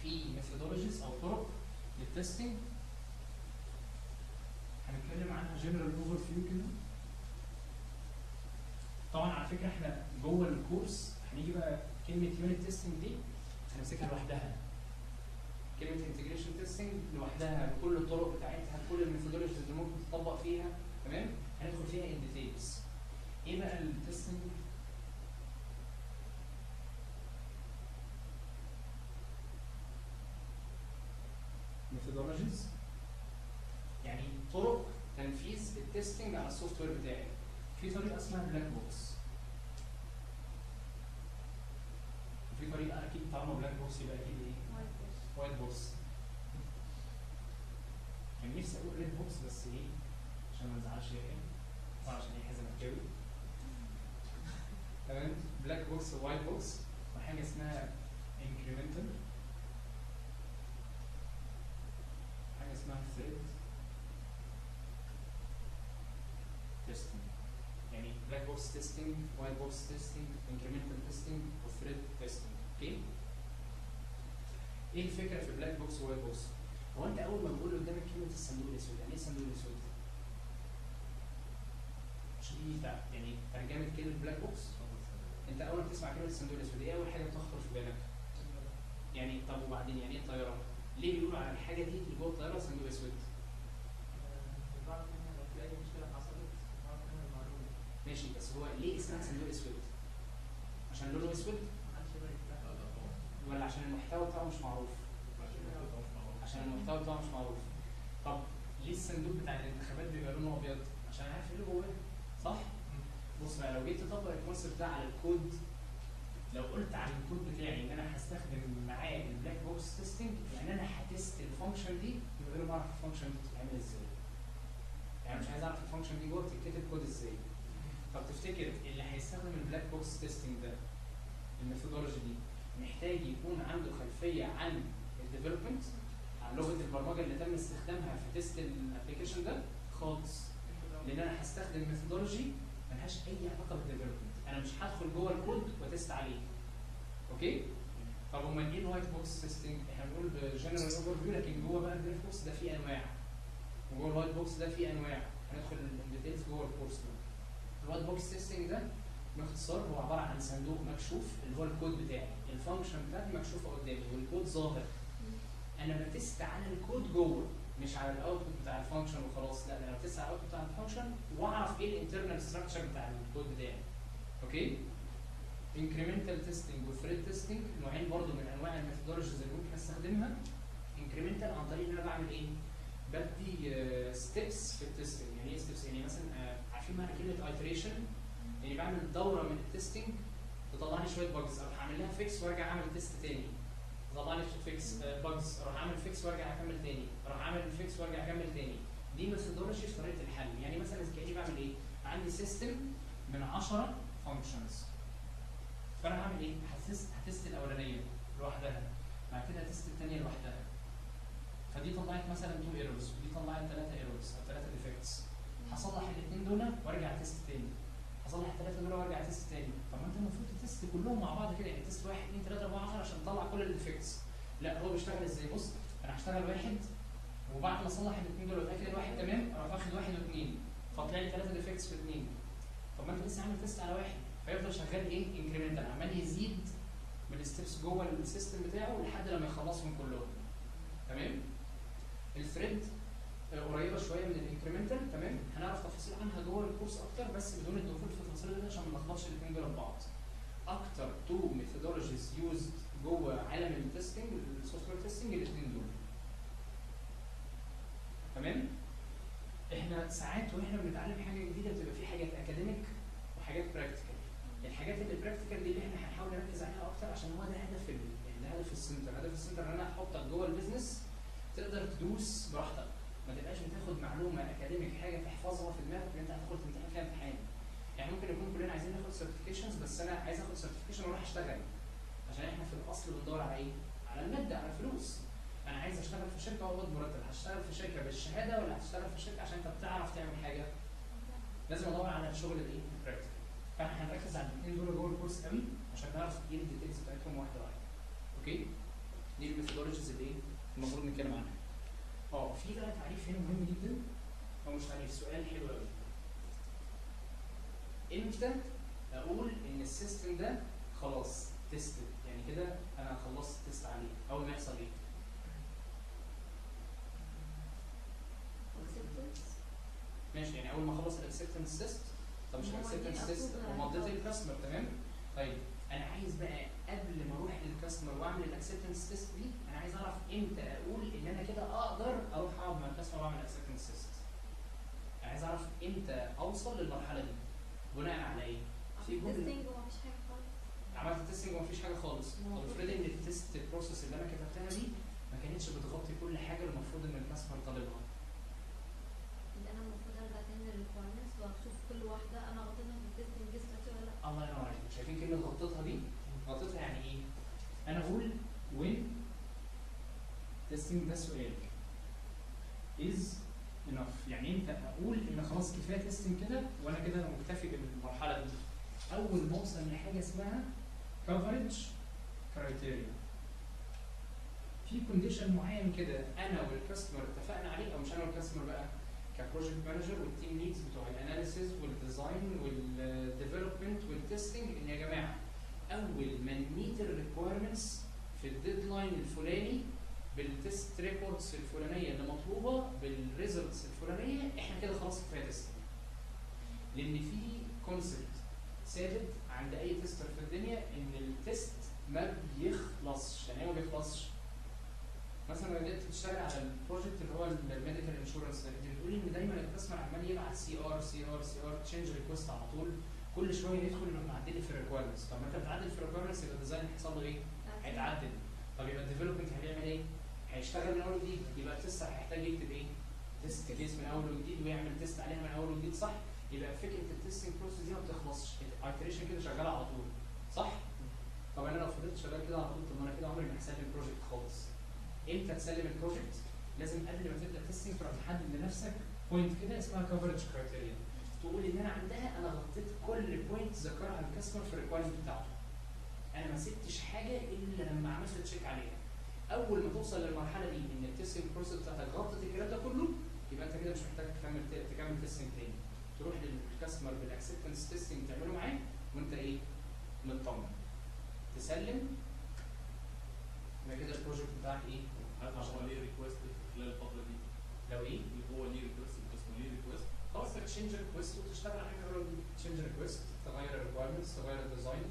في ميثودولوجيز او طرق للتستنج هنتكلم عنها جنرال اوفر فيو كده. طبعا على فكره احنا جوه الكورس هنيجي بقى كلمه يونت تيستنج دي هنمسكها لوحدها، كلمه انتجريشن تيستنج لوحدها بكل الطرق بتاعتها، كل الميثودولوجيز اللي ممكن تطبق فيها. تمام؟ هندخل فيها ان ديتيلز. ايه بقى التستنج؟ ميثودولوجيز يعني طرق تنفيذ التستنج على السوفت وير بتاعي. في طريقه اسمها بلاك بوكس، وفي طريقه اكيد طالما بلاك بوكس يبقى اكيد ايه؟ وايت بوكس. كان نفسي اقول ريد بوكس بس ايه؟ عشان ما نزعلش يحيى وعشان يحيى زملكاوي. تمام؟ بلاك بوكس ووايت بوكس، وحاجه اسمها انكريمنتال، حاجه اسمها ثريد تيستنج. يعني بلاك بوكس تيستنج، وايت بوكس تيستنج، انكريمنتال تيستنج، وثريد تيستنج. اوكي؟ ايه الفكره في بلاك بوكس ووايت بوكس؟ هو انت اول ما بقول قدامك كلمه الصندوق الاسود، يعني ايه الصندوق الاسود؟ مش دي يعني ترجمه كلمه بلاك بوكس؟ انت اول ما بتسمع كلمه الصندوق الاسود ايه اول حاجه بتخطر في بالك؟ يعني طب وبعدين يعني ايه الطياره؟ ليه بيقولوا على الحاجه دي اللي جوه الطياره صندوق اسود؟ بعرف منها لو في اي مشكله حصلت بعرف منها المعلومه. ماشي، بس هو ليه اسمها صندوق اسود؟ عشان لونه اسود؟ محدش يقدر يفتحها. ولا عشان المحتوى بتاعه مش معروف؟ عشان المحتوى بتاعه مش معروف. طب ليه الصندوق بتاع الانتخابات بيبقى لونه ابيض؟ عشان عارف ايه اللي جواه، صح؟ بص بقى لو جيت تطبق الكونسيبت ده على الكود، لو قلت على الكود بتاعي ان انا هستخدم معاه البلاك بوكس تيستنج، يعني انا هتست الفانكشن دي من غير ما اعرف الفانكشن دي بتتعمل ازاي. يعني مش عايز اعرف الفانكشن دي جوه بتتكتب كود ازاي. طب تفتكر اللي هيستخدم البلاك بوكس تيستنج ده الميثودولوجي دي محتاج يكون عنده خلفيه عن الديفلوبمنت، عن لغه البرمجه اللي تم استخدامها في تيست الابلكيشن ده؟ خالص. لان انا هستخدم ميثودولوجي ملهاش اي علاقه بالديفلوبمنت، انا مش هدخل جوه الكود وتست عليه. اوكي؟ طب امال ايه الوايت بوكس تيستنج؟ احنا بنقول بجنرال اوفر فيو، لكن جوه بقى البلاك بوكس ده فيه انواع، وجوه الوايت بوكس ده فيه انواع، هندخل الديتيلز جوه الكورس ده. الوايت بوكس تيستنج ده باختصار هو عباره عن صندوق مكشوف اللي هو الكود بتاعي، الفانكشن بتاعتي مكشوفه قدامي والكود ظاهر. انا بتست على الكود جوه مش على الاوتبوت بتاع الفانكشن وخلاص، لا انا بتست على الاوتبوت بتاع الفانكشن واعرف ايه الانترنال ستراكشر بتاع الكود بتاعي. اوكي؟ انكريمنتال تيستنج وثريد تيستنج نوعين برضو من انواع الميثودولوجيز اللي ممكن استخدمها. انكريمنتال عن طريق ان انا بعمل ايه؟ بدي ستيبس في التستنج. يعني ايه ستيبس؟ يعني مثلا عارفين معنى كلمه ايتريشن؟ يعني بعمل دوره من التستنج تطلع لي شويه باجز، اروح اعمل لها فيكس وارجع اعمل تيست تاني. تطلع لي فيكس باجز، اروح اعمل فيكس وارجع اكمل تاني، اروح اعمل فيكس وارجع اكمل تاني. دي ميثودولوجي في طريقه الحل. يعني مثلا كاني بعمل ايه؟ عندي سيستم من 10 فانكشنز، فانا هعمل ايه؟ هتست الاولانيه لوحدها، بعد كده هتست الثانيه لوحدها. فدي طلعت مثلا 2 ايرورز ودي طلعت 3 ايرورز او 3 ديفكتس. هصلح الاثنين دول وارجع تيست تاني. هصلح الثلاثه دول وارجع تيست تاني. طب ما انت المفروض تست كلهم مع بعض كده، يعني تيست 1 2 3 4 10 عشان تطلع كل الديفكتس. لا هو بيشتغل ازاي؟ بص انا هشتغل واحد وبعد ما اصلح الاثنين دول واتاكد الواحد تمام اروح واخد واحد واثنين فطلع لي 3 ديفكتس في اثنين. طب ما انت لسه عامل تيست على واحد، فيفضل شغال ايه؟ انكريمنتال، عمال يزيد من الستبس جوه السيستم بتاعه لحد لما يخلصهم كلهم. تمام؟ الثريد قريبه شويه من الانكريمنتال. تمام؟ هنعرف تفاصيل عنها جوه الكورس اكتر بس بدون الدخول في التفاصيل دي عشان ما نلخبطش الاثنين دول ببعض. اكتر تو ميثودولوجيز يوزد جوه عالم التستنج السوفت وير تيستنج الاثنين دول. تمام؟ احنا ساعات واحنا بنتعلم حاجه جديده بتبقى في حاجات اكاديميك وحاجات براكتيكال. الحاجات اللي براكتيكال دي اللي احنا هنحاول نركز عليها اكتر عشان هو ده هدف يعني ده هدف السنتر. هدف السنتر ان انا احطك جوه البيزنس تقدر تدوس براحتك، ما تبقاش بتاخد معلومه اكاديميك حاجه تحفظها في دماغك ان انت هتدخل تمتحن فيها امتحان. يعني ممكن يكون كلنا عايزين ناخد سيرتيفيكيشنز بس انا عايز اخد سيرتيفيكيشن واروح اشتغل، عشان احنا في الاصل بندور على ايه؟ على الماده، على الفلوس. انا عايز اشتغل في شركه واقبض مرتب، هشتغل في شركه بالشهاده ولا هتشتغل في شركه عشان انت بتعرف تعمل حاجه؟ لازم ادور على الشغل الايه؟ البراكتيكال. فاحنا هنركز على الاثنين دول جوه الكورس قوي عشان نعرف ايه الديتيلز بتاعتهم واحده واحده. اوكي؟ دي الميثودولوجيز اللي ايه؟ المفروض نتكلم عنها. في بقى تعريف هنا مهم جدا، او مش تعريف، سؤال حلو قوي. امتى اقول ان السيستم ده خلاص تيستد؟ يعني كده انا خلصت تيست عليه، اول ما يحصل ايه؟ ماشي، يعني اول ما اخلص الاكسبتنس تيست. طب مش الاكسبتنس تيست ومضيت الكاستمر، تمام؟ طيب انا عايز بقى قبل ما اروح للكاستمر واعمل الاكسبتنس تيست دي، انا عايز اعرف امتى اقول ان انا كده اقدر اروح اقعد مع الكاستمر واعمل الاكسبتنس تيست. انا عايز اعرف امتى اوصل للمرحله دي بناء على ايه؟ في تيستنج ومفيش حاجه خالص. عملت تيستنج ومفيش حاجه خالص. طب افرض ان التيست بروسيس اللي انا كتبتها دي ما كانتش بتغطي كل حاجه المفروض ان الكاستمر طالبها. يبقى انا المفروض ارجع تاني للريكويرمنتس واشوف كل واحده انا غطيتها في التيستنج دي ولا لا. الله ينور عليك. شايفين كلمه غطيتها دي؟ غطيتها يعني ايه؟ انا اقول وين تيستنج ده سؤال is enough، يعني انت اقول ان خلاص كفايه تيستنج كده وانا كده مكتفي بالمرحله دي. اول ما اوصل لحاجه اسمها coverage criteria، في كونديشن معين كده انا والكاستمر اتفقنا عليه، او مش انا والكاستمر بقى، كبروجكت مانجر والتيم ليدز بتوع الاناليسيز والديزاين والديفلوبمنت والتستنج، ان يا جماعه اول ما نميت الريكويرمنتس في الديدلاين الفلاني بالتست ريبورتس الفلانيه اللي مطلوبه بالريزلتس الفلانيه، احنا كده خلاص كفايه تستنج. لان في كونسبت ثابت عند اي تستر في الدنيا ان التست ما بيخلصش. يعني ايه ما بيخلصش؟ مثلا لو انت بتشتغل على البروجكت اللي هو الميديكال انشورنس ده، انت بتقولي ان دايما الكاستمر عمال يبعت سي ار تشينج ريكوست على طول، كل شويه يدخل انه معدل في الريكويرمنتس. طب ما انت بتعدل في الريكويرمنتس يبقى الديزاين هيحصل له ايه؟ هيتعدل. طب يبقى الديفلوبمنت هيعمل ايه؟ هيشتغل من اول وجديد. يبقى التست هيحتاج يكتب ايه؟ تيست كيس من اول وجديد ويعمل تيست عليها من اول وجديد، صح؟ يبقى فكره التستنج بروسيس دي ما بتخلصش، الايتريشن كده شغاله على طول، صح؟ طب انا لو فضلت شغال كده على طول، طب ما انا كده عمري ما هسلم البروجكت خالص. امتى تسلم البروجكت؟ لازم قبل ما تبدا تستنج تروح تحدد لنفسك بوينت كده اسمها كفرج كرايتيريا، تقول ان انا عندها انا غطيت كل بوينت ذكرها الكاستمر في الريكويرمنت بتاعته. انا ما سبتش حاجه الا لما عملت تشيك عليها. اول ما توصل للمرحله دي ان التستنج بروسيس بتاعتك غطت الكلام ده كله، يبقى انت كده مش محتاج تكمل تستنج تاني. تروح للكاستمر بالاكسبتنس تيستنج تعمله معاه وانت ايه؟ مطمن. تسلم يبقى كده البروجكت بتاعك ايه؟ هل هو ليه ريكوست خلال الفتره دي؟ لو ايه؟ هو ليه ريكوست اسمه ليه ريكوست؟ خلاص تشينج ريكوست وتشتغل على حاجه تشينج ريكوست، تغير الريكوايرمنتس، تغير الديزاين،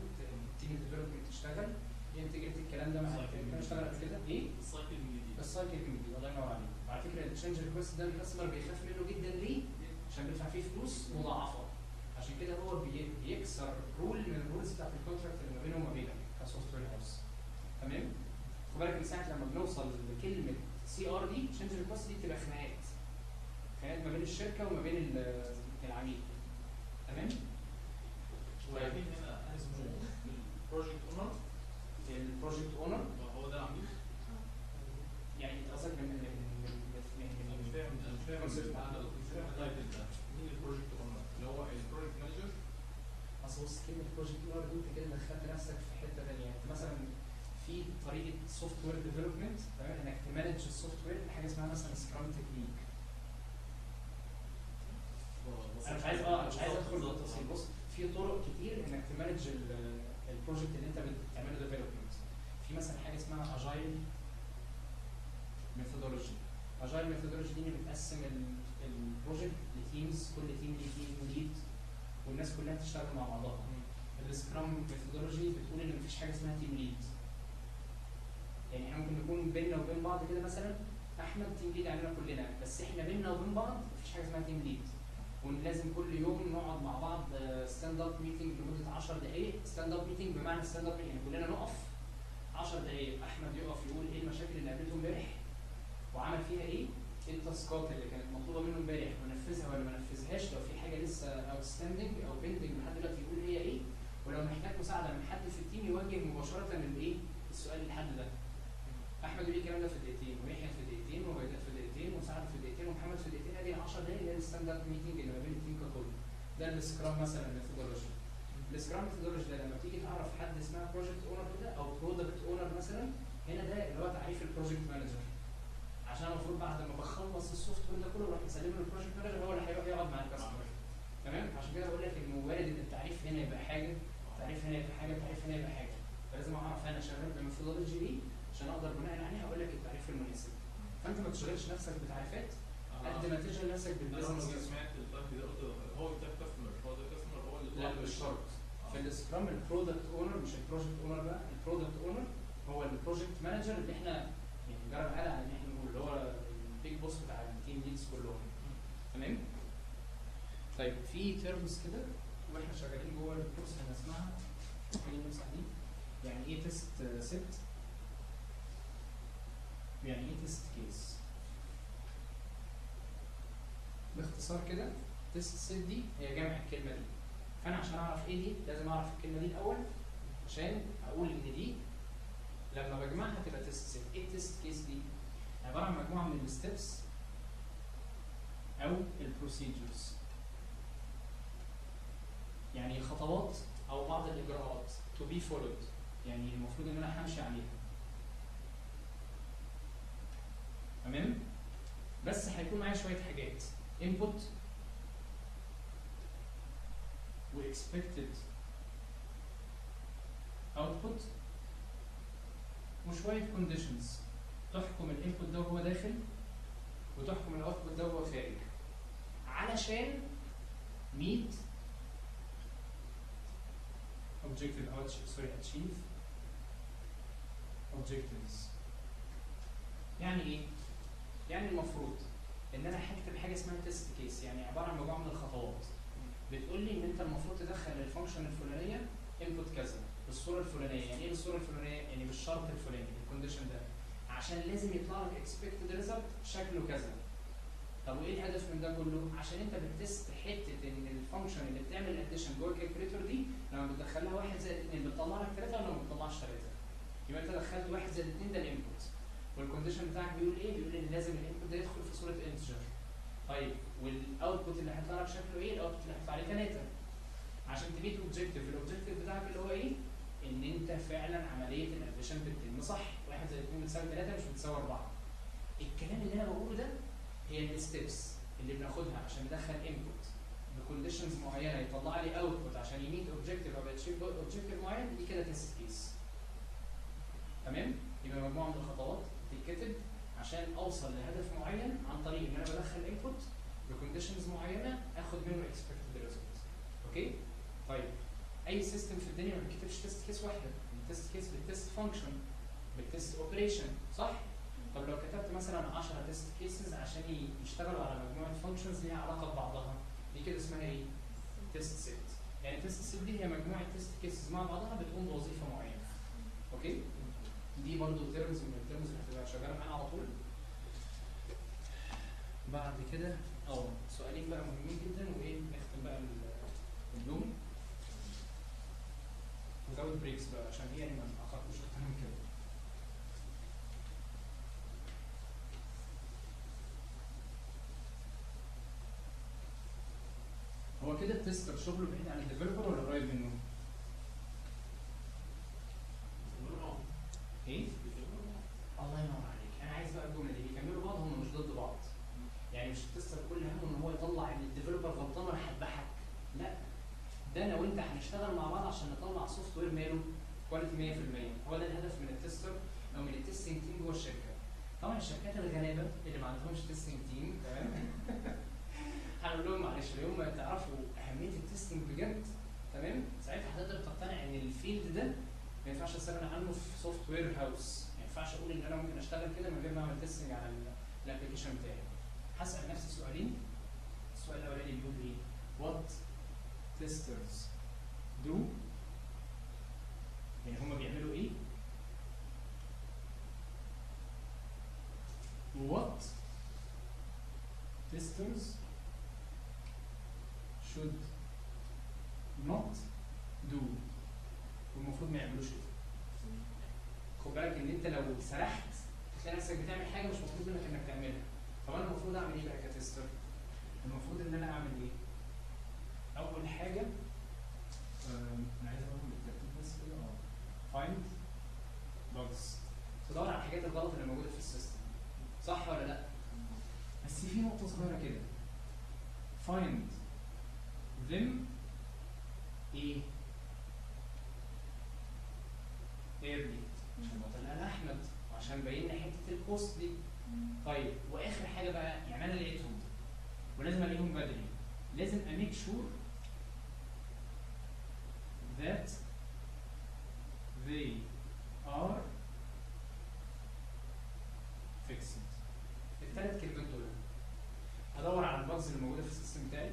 تيم الديفلوبمنت تشتغل، انتجريت الكلام ده معاك. احنا اشتغل قبل كده ايه؟ السايكل من جديد. السايكل من جديد، الله ينور عليك. وعلى فكره التشينج ريكوست ده الكاستمر بيخاف منه جدا، ليه؟ عشان بيدفع فيه فلوس مضاعفه. عشان كده هو بيكسر رول من الرولز بتاعت الكونتراكت اللي ما بينه وما بينك كسوفت وير هاوس. تمام؟ خد بالك من ساعه لما بنوصل لكلمه سي ار دي تشينج ريكوست دي بتبقى خناقات. خناقات ما بين الشركه وما بين العميل. تمام؟ وبعدين هنا اسمه البروجكت اونر. البروجكت اونر هو ده العميل؟ يعني انت قصدك انا مش فاهم انا مش فاهم التايتل ده. مين البروجكت اونر؟ اللي هو البروجكت مانجر؟ اصل بص كلمه بروجكت اونر دي انت كده دخلت نفسك في حته ثانيه. انت مثلا في طريقه سوفت وير ديفلوبمنت، تمام، انك تمانج السوفت وير حاجه اسمها مثلا سكرام تكنيك. انا مش عايز ادخل في التفاصيل. بص في طرق كتير انك تمانج البروجكت اللي انت بتعمله ديفلوبمنت. في مثلا حاجه اسمها اجايل ميثودولوجي. اجايل ميثودولوجي دي بتقسم البروجكت لتيمز، كل تيم ليه تيم ليد والناس كلها تشتغل مع بعضها. السكرام ميثودولوجي بتقول ان مفيش حاجه اسمها تيم ليد. يعني احنا ممكن نكون بيننا وبين بعض كده مثلا احمد تيم ليد علينا كلنا، بس احنا بيننا وبين بعض مفيش حاجه اسمها تيم ليد. ولازم كل يوم نقعد مع بعض ستاند اب ميتنج لمده 10 دقائق. ستاند اب ميتنج بمعنى ستاند اب يعني كلنا نقف 10 دقائق، احمد يقف يقول ايه المشاكل اللي قابلته امبارح وعمل فيها ايه التاسكات اللي كانت مطلوبه منه امبارح ونفذها ولا ما نفذهاش، لو في حاجه لسه اوتستاندنج او بيندنج لحد دلوقتي يقول هي ايه، ولو محتاج مساعده من حد في التيم يوجه مباشره الايه السؤال للحد ده. احمد يقول الكلام ده في دقيقتين، ويحيى في دقيقتين، وبيدات في دقيقتين، وسعد في دقيقتين، ومحمد في دقيقتين. ادي 10 دقائق اللي هي الستاند اب ميتنج اللي ما بين التيم ككل. ده السكرام مثلا ميثودولوجي. السكرام ميثودولوجي ده لما تيجي تعرف حد اسمها بروجكت اونر كده او برودكت اونر مثلا، هنا ده اللي هو تعريف البروجكت مانجر. عشان المفروض بعد ما بخلص السوفت وير ده كله اروح مسلمه للبروجكت مانجر، هو اللي هيروح يقعد مع الكاستمر. تمام؟ عشان كده بقول لك انه وارد ان التعريف هنا يبقى حاجه، التعريف هنا يبقى حاجه، التعريف هنا يبقى حاجه. فلازم اعرف انا شغال بالميثودولوجي دي عشان اقدر بناء عليها اقول لك التعريف المناسب. فانت ما تشغلش نفسك بتعريفات قد ما تشغل نفسك بالبيزنس. انا سمعت التايتل ده قلت هو بتاع كاستمر، هو ده كاستمر هو اللي لا مش شرط. في السكرام البرودكت اونر مش البروجكت اونر بقى، البرودكت اونر هو البروجكت مانجر اللي احنا يعني جرب على ان احنا نقول اللي هو البيج بوس بتاع التيم ليدز كلهم. تمام؟ طيب في تيرمز كده واحنا شغالين جوه الكورس هنسمعها. خلينا نمسح دي. يعني ايه تيست سيت؟ يعني ايه تيست كيس؟ باختصار كده تيست سيت دي هي جمع الكلمه دي. فانا عشان اعرف ايه دي لازم اعرف الكلمه دي الاول عشان اقول ان دي لما بجمعها تبقى تيست سيت. ايه التيست كيس دي؟ عباره عن مجموعه من الستبس او البروسيجرز، يعني خطوات او بعض الاجراءات to be followed، يعني المفروض ان انا همشي عليها. تمام؟ بس هيكون معايا شويه حاجات input و expected output وشويه conditions تحكم الانبوت ده وهو داخل وتحكم الاوتبوت ده وهو خارج علشان meet achieve objectives. يعني ايه؟ يعني المفروض ان انا هكتب حاجه اسمها تيست كيس، يعني عباره عن مجموعه من الخطوات بتقول لي ان انت المفروض تدخل الفانكشن الفلانيه انبوت كذا بالصوره الفلانيه. يعني ايه بالصوره الفلانيه؟ يعني بالشرط الفلاني، الكونديشن ده، عشان لازم يطلع لك اكسبكتد ريزلت شكله كذا. طب وايه الهدف من ده كله؟ عشان انت بتست حته ان الفانكشن اللي بتعمل اديشن جوه الكالكوليتور دي لما بتدخلها 1 زائد 2 بتطلع لك 3 ولا ما بتطلعش 3؟ يبقى انت دخلت 1 زائد 2 ده الانبوت، والكونديشن بتاعك بيقول ايه؟ بيقول ان لازم الانبوت ده يدخل في صوره انتجر. طيب والاوتبوت اللي هيطلع لك شكله ايه؟ الاوتبوت اللي هيطلع عليه 3 عشان تبيت اوبجيكتيف. الاوبجيكتيف بتاعك اللي هو ايه؟ ان انت فعلا عمليه الاديشن بتتم صح. 1 زائد 2 بتساوي 3 مش بتساوي 4. الكلام اللي انا بقوله ده هي الستبس اللي بناخدها عشان ندخل انبوت بكونديشنز معينه يطلع لي اوتبوت عشان يميت اوبجيكتيف او يتشيف اوبجيكتيف معين. دي كده تيست كيس. تمام؟ يبقى مجموعه من الخطوات بتتكتب عشان اوصل لهدف معين عن طريق ان انا بدخل انبوت بكونديشنز معينه اخد منه اكسبكتد ريزلت. اوكي؟ طيب اي سيستم في الدنيا ما بيكتبش تيست كيس واحده، التيست كيس بالتيست فانكشن بالتيست اوبريشن، صح؟ طب لو كتبت مثلا 10 تيست كيسز عشان يشتغلوا على مجموعه فانكشنز ليها علاقه ببعضها، دي كده اسمها ايه؟ تيست سيت. يعني تيست سيت دي هي مجموعه تيست كيسز مع بعضها بتقوم بوظيفه معينه. اوكي؟ دي برضه تيرمز من التيرمز اللي هتبقى شغاله معانا على طول. بعد كده سؤالين بقى مهمين جدا وايه نختم بقى اليوم without بريكس بقى عشان هي ما نأخرش اكتر من كده. هو كده التستر شغله بعيد عن الديفلوبر ولا قريب منه؟ ايه؟ الله ينور عليك، انا عايز بقى الجمله دي بيكملوا بعض، هم مش ضد بعض. يعني مش التستر كل همه ان هو يطلع ان الديفلوبر غلطان وراح يذبحك، لا، ده انا وانت هنشتغل مع بعض عشان نطلع سوفت وير ماله كواليتي 100%. هو ده الهدف من التستر او من التستنج تيم جوه الشركه. طبعا الشركات الغلابه اللي ما عندهمش تستنج تيم، تمام؟ هنقول لهم معلش اليوم ما تعرفوا اهميه التستنج بجد، تمام؟ ساعتها هتقدر تقتنع ان الفيلد ده ما ينفعش استغنى عنه في سوفت وير هاوس، ما ينفعش اقول ان انا ممكن اشتغل كده من غير ما اعمل تستنج على الابلكيشن بتاعي. هسال نفسي سؤالين. السؤال الاولاني بيقول ايه؟ What testers do؟ يعني هما بيعملوا ايه؟ What testers should not do؟ والمفروض ما يعملوش كده. خد بالك ان انت لو سرحت هتلاقي نفسك بتعمل حاجه مش مطلوب منك انك تعملها. طب انا المفروض اعمل ايه بقى كتستر؟ المفروض ان انا اعمل ايه؟ اول حاجه انا عايز اقولهم بالترتيب بس كده. find bugs، تدور على الحاجات الغلط اللي موجوده في السيستم، صح ولا لا؟ بس في نقطه صغيره كده، find them ايه؟ early عشان بطلع لاحمد وعشان باين لي حته الكوست دي. طيب واخر حاجه بقى، يعني انا لقيتهم ولازم الاقيهم بدري، لازم اميك شور that they are fixed. الثلاث كلمات دول ادور على الباجز اللي موجوده في السيستم بتاعي،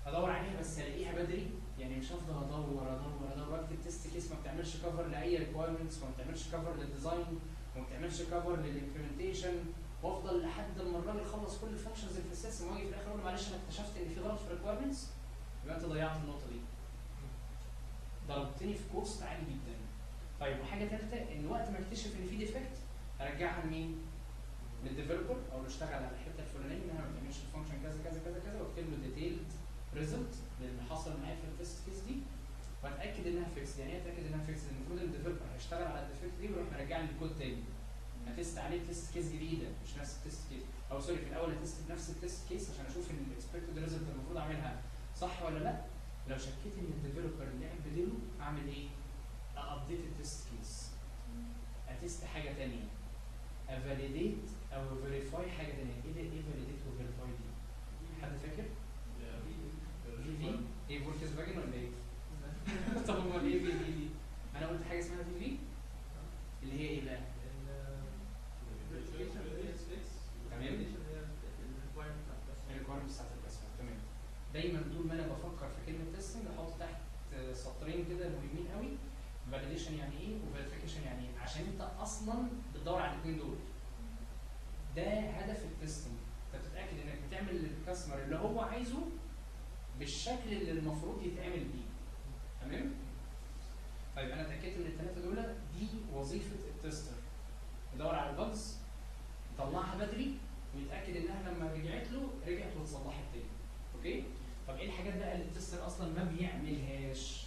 ادور عليها بس الاقيها بدري. يعني مش هفضل ادور واكتب تيست كيس ما بتعملش كفر لاي ريكوايرمنتس وما بتعملش كفر للديزاين وما بتعملش كفر للامبلمنتيشن، وافضل لحد ما الراجل يخلص كل الفانكشنز اللي في السيستم واجي في الاخر اقول معلش انا اكتشفت ان في غلط في الريكوايرمنتس، يبقى انت ضيعت النقطه دي، ضربتني في كوست عالي جدا. طيب وحاجه ثالثه، ان وقت ما اكتشف ان في ديفكت ارجعها لمين؟ للديفلوبر او نشتغل على الحته الفلانيه انها ما بتعملش الفانكشن كذا كذا كذا كذا، واكتب له ديتيلد ريزلت للي حصل معايا في التست كيس دي واتاكد انها فيكس. يعني ايه اتاكد انها فيكس؟ المفروض الديفلوبر هيشتغل على الديفكت دي ويروح مرجع لي الكود تاني، هتست عليه تيست كيس جديده مش نفس التست كيس، او سوري في الاول هتست نفس التست كيس عشان اشوف ان الاكسبكتد ريزلت المفروض اعملها صح ولا لا. لو شكيت ان الديفلوبر لعب بديله اعمل ايه؟ ابديت التست كيس، اتست حاجه ثانيه، افاليديت او فيريفاي حاجه ثانيه. ايه ده؟ ايه فاليديت وفيريفاي دي؟ حد فاكر؟ في ايه فولكس فاجن ولا ايه؟ طب امال ايه في دي؟ انا قلت حاجه اسمها في اللي هي ايه بقى؟ تمام؟ الريكوايرمنتس بتاعت الكاستمر، تمام. دايما طول ما انا بفكر في كلمه تيستنج احط تحت سطرين كده مهمين قوي، فاليديشن يعني ايه وفيريفيكيشن يعني ايه، عشان انت اصلا بتدور على الاثنين دول. ده هدف التيستنج، انت بتتاكد انك بتعمل للكاستمر اللي هو عايزه بالشكل اللي المفروض يتعمل بيه، تمام؟ طيب انا اتاكدت من الثلاثه دول، دي وظيفه التستر، يدور على البجز يطلعها بدري ويتاكد انها لما رجعت له رجعت واتصلحت تاني. اوكي؟ طب ايه الحاجات بقى اللي التستر اصلا ما بيعملهاش؟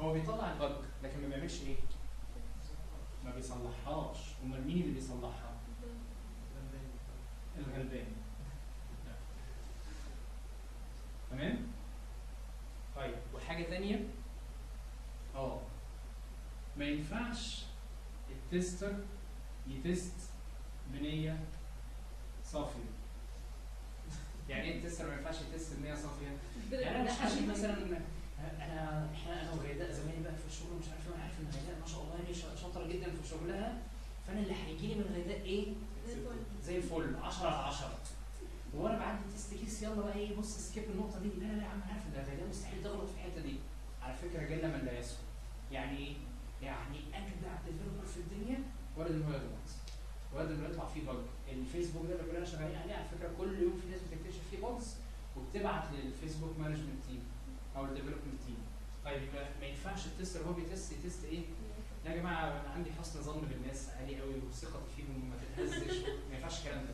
هو بيطلع البج لكن ما بيعملش ايه؟ ما بيصلحهاش. امال مين اللي بيصلحها؟ الغلبان. تمام؟ طيب وحاجه ثانيه، ما ينفعش التستر يتست بنيه صافيه. يعني ايه التستر ما ينفعش يتست بنيه صافيه؟ يعني انا مش هجيب مثلا انا وغيداء زمايلي بقى في الشغل مش عارف ايه، انا عارف ان غيداء ما شاء الله يعني شاطره جدا في شغلها، فانا اللي هيجي لي من غيداء ايه؟ زي الفل 10 على 10. وانا بعدي تيست كيس يلا بقى ايه بص سكيب النقطه دي، لا لا لا يا عم عارف ان غيداء مستحيل تغلط في الحته دي. على فكره جل من لا يسهو. يعني ايه؟ يعني اجدع ديفلوبر في الدنيا وارد ان هو يغلط، وارد انه يطلع فيه بج. الفيسبوك ده اللي كلنا شغالين عليه على فكره كل يوم في ناس بتكتشف فيه بجز وبتبعت للفيسبوك مانجمنت تيم او الديفلوبمنت تيم. طيب يبقى ما ينفعش التستر وهو بيتست ايه؟ يا جماعه انا عندي حسن ظن بالناس عالي قوي وثقتي فيهم ما تتهزش، ما ينفعش الكلام ده.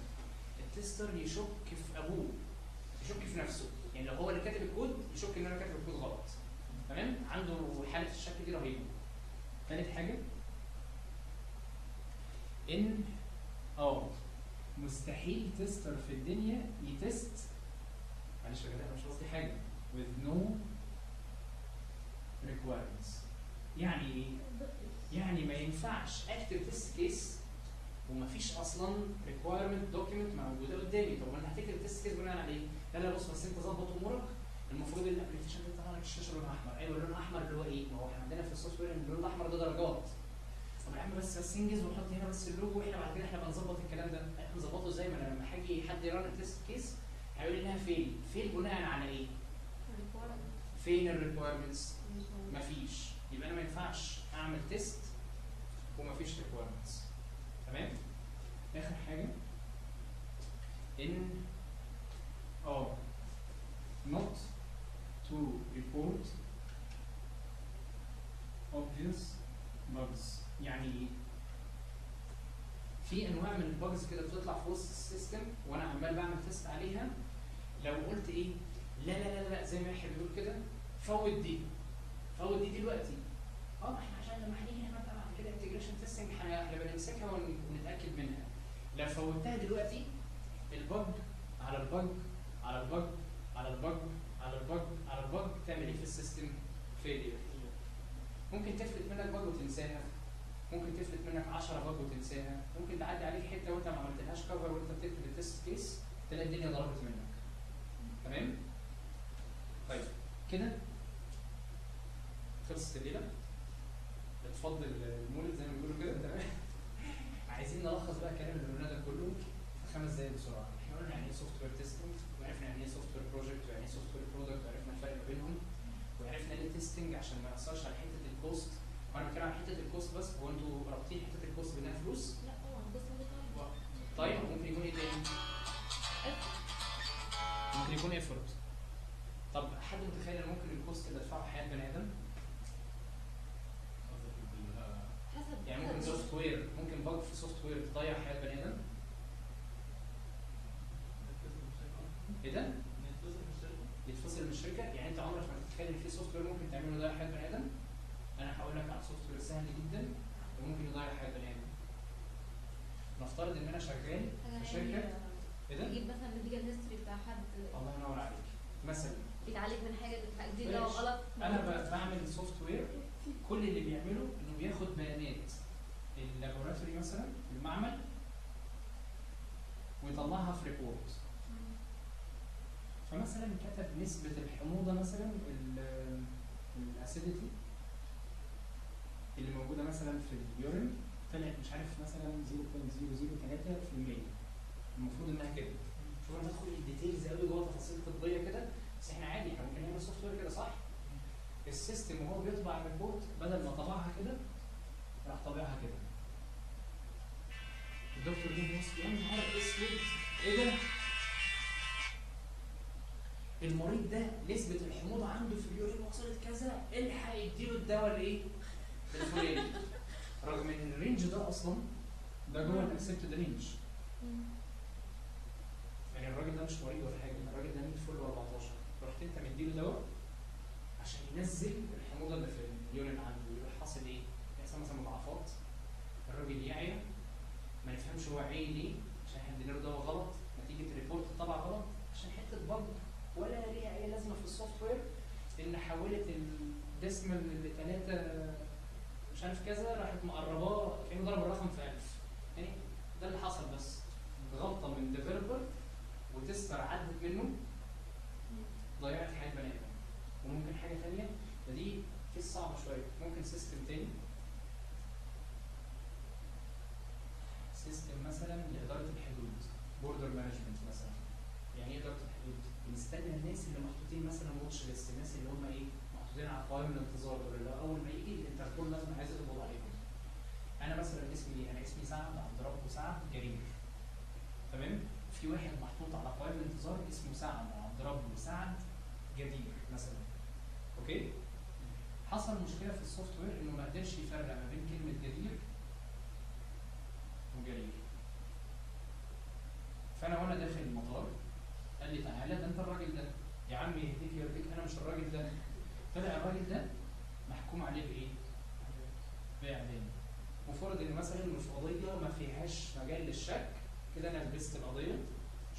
التستر يشك في ابوه، يشك في نفسه، يعني لو هو اللي كاتب الكود يشك ان انا كاتب الكود غلط. تمام؟ عنده حاله الشك دي رهيبه. ثالث حاجه ان مستحيل تستر في الدنيا يتست، معلش يا جدع مش قصدي حاجه with no requirements. يعني ايه؟ يعني ما ينفعش اكتب تيست كيس ومفيش اصلا requirement document موجوده قدامي. طب انا هتكتب تيست كيس بناء على ايه؟ لا لا بص بس انت ظبط امورك، المفروض الابلكيشن ده يطلع لك الشاشه لون احمر. ايوه اللون الاحمر اللي هو ايه؟ ما هو احنا عندنا في السوفت وير اللون الاحمر ده درجات. طب يا عم بس انجز ونحط هنا بس اللوجو واحنا بعد كده احنا بنظبط الكلام ده. احنا نظبطه ازاي؟ ما انا لما هاجي حد يرن التيست كيس هيقول لي انها فين؟ فين بناء على ايه؟ فين الريكويرمنتس؟ مفيش. يبقى انا ما ينفعش اعمل تيست ومفيش ريكويرمنتس. تمام؟ اخر حاجه ان not to report obvious bugs. يعني في انواع من الباجز كده بتطلع في وسط السيستم وانا عمال بعمل تيست عليها، لو قلت ايه لا لا لا لا زي ما يحيى بيقول كده فوت دي دلوقتي. احنا عشان لما هنيجي نعمل بعد كده انتجريشن تيستنج هنبقى نمسكها ونتاكد منها. لو فوتها دلوقتي البج على البج على البج على البج على البج على البج تعمل ايه في السيستم؟ فيلير. ممكن تفلت منك بج وتنساها، ممكن تفلت منك 10 بج وتنساها، ممكن تعدي عليك حته وانت ما عملتلهاش كفر وانت بتكتب التست كيس تلاقي الدنيا ضربت منك. تمام؟ طيب كده خلصت الليله. بتفضل المولد زي ما بيقولوا كده. تمام؟ عايزين نلخص بقى الكلام اللي قلناه ده كله في 5 دقايق بسرعه. احنا قلنا يعني ايه سوفت وير تيستنج، وعرفنا يعني ايه سوفت وير بروجكت، ويعني ايه سوفت وير برودكت، وعرفنا الفرق ما بينهم، وعرفنا ليه تيستنج عشان ما ياثرش على حته الكوست. وانا بتكلم عن حته الكوست بس، هو انتوا رابطين حته الكوست بانها فلوس؟ لا طبعا بص طيب ممكن يكون ايه تاني؟ ممكن يكون ايفورت. طب حد متخيل ان ممكن الكوست اللي ادفعه حياه بني ادم؟ يعني ممكن سوفت وير، ممكن بج في سوفت وير تضيع حياه بني ادم؟ ايه ده؟ يتفصل من الشركه؟ يعني انت عمرك ما تتخيل ان في سوفت وير ممكن تعمله يضيع حياه بني ادم؟ انا هقول لك على سوفت وير سهل جدا وممكن يضيع حياه بني ادم. نفترض ان انا شغال في شركه. ايه ده؟ تجيب مثلا الميديكال هيستوري بتاع حد الله ينور عليك. مثلا بيتعالج من حاجه دي لو غلط. انا بعمل سوفت وير كل اللي بيعمله انه بياخد بيانات اللابوراتوري مثلا المعمل ويطلعها في ريبورت. فمثلا كتب نسبة الحموضة مثلا الاسيديتي اللي موجودة مثلا في اليورين طلعت مش عارف مثلا 0.003%. المفروض انها كده. شوف انا بدخل الديتيلز قوي جوه تفاصيل طبية كده، بس احنا عادي احنا ممكن نعمل سوفت وير كده صح؟ السيستم وهو بيطبع الريبورت بدل ما طبعها كده راح طابعها كده. الدكتور جه بص يا نهار اسود ايه ده؟ المريض ده نسبة الحموضة عنده في اليورين وصلت كذا، الحق يديله الدواء الايه؟ الفلاني. رغم ان الرينج ده اصلا ده جوه الاكسبتد رينج. يعني الراجل ده مش مريض ولا حاجة، الراجل ده 100 فل و14، رحت انت مديله دواء عشان ينزل الحموضة اللي في اليورين عنده، يروح حاصل ايه؟ يحصل مثلا مضاعفات، الراجل يعيا، ما نفهمش هو عيا ليه، عشان احنا ادينا له دواء غلط، نتيجة ريبورت طبعا غلط، عشان حتة بج ولا ليها اي لازمة في السوفت وير ان حولت الديسمال ل3 مش عارف كذا، راحت مقرباه كأنه ضرب الرقم في 1000. يعني ده اللي حصل بس. غلطه من ديفلوبر وتستر عدت منه ضيعت حياه بني ادم. وممكن حاجه ثانيه، دي كيس صعبه شويه، ممكن سيستم تاني، سيستم مثلا لاداره الحدود، بوردر مانجمنت مثلا. يعني ايه اداره الحدود؟ بنستنى الناس اللي محطوطين مثلا واتش ليست، الناس اللي هم ايه محطوطين على قوائم الانتظار دول، اللي اول ما يجي الانتربول لازم عايز يقبض عليهم. انا مثلا اسمي ايه؟ انا اسمي سعد عبد ربه سعد جرير، تمام؟ في واحد محطوط على قوائم الانتظار اسمه سعد عبد ربه سعد جدير مثلا، اوكي؟ حصل مشكله في السوفت وير انه ما قدرش يفرق ما بين كلمه جدير وجرير. فانا وانا داخل المطار قال لي تعالى ده انت الراجل ده، يا عم يهديك يرضيك انا مش الراجل ده. طلع الراجل ده محكوم عليه بايه؟ باعدام. مفروض ان مثلا مش قضيه ما فيهاش مجال للشك، كده انا لبست القضيه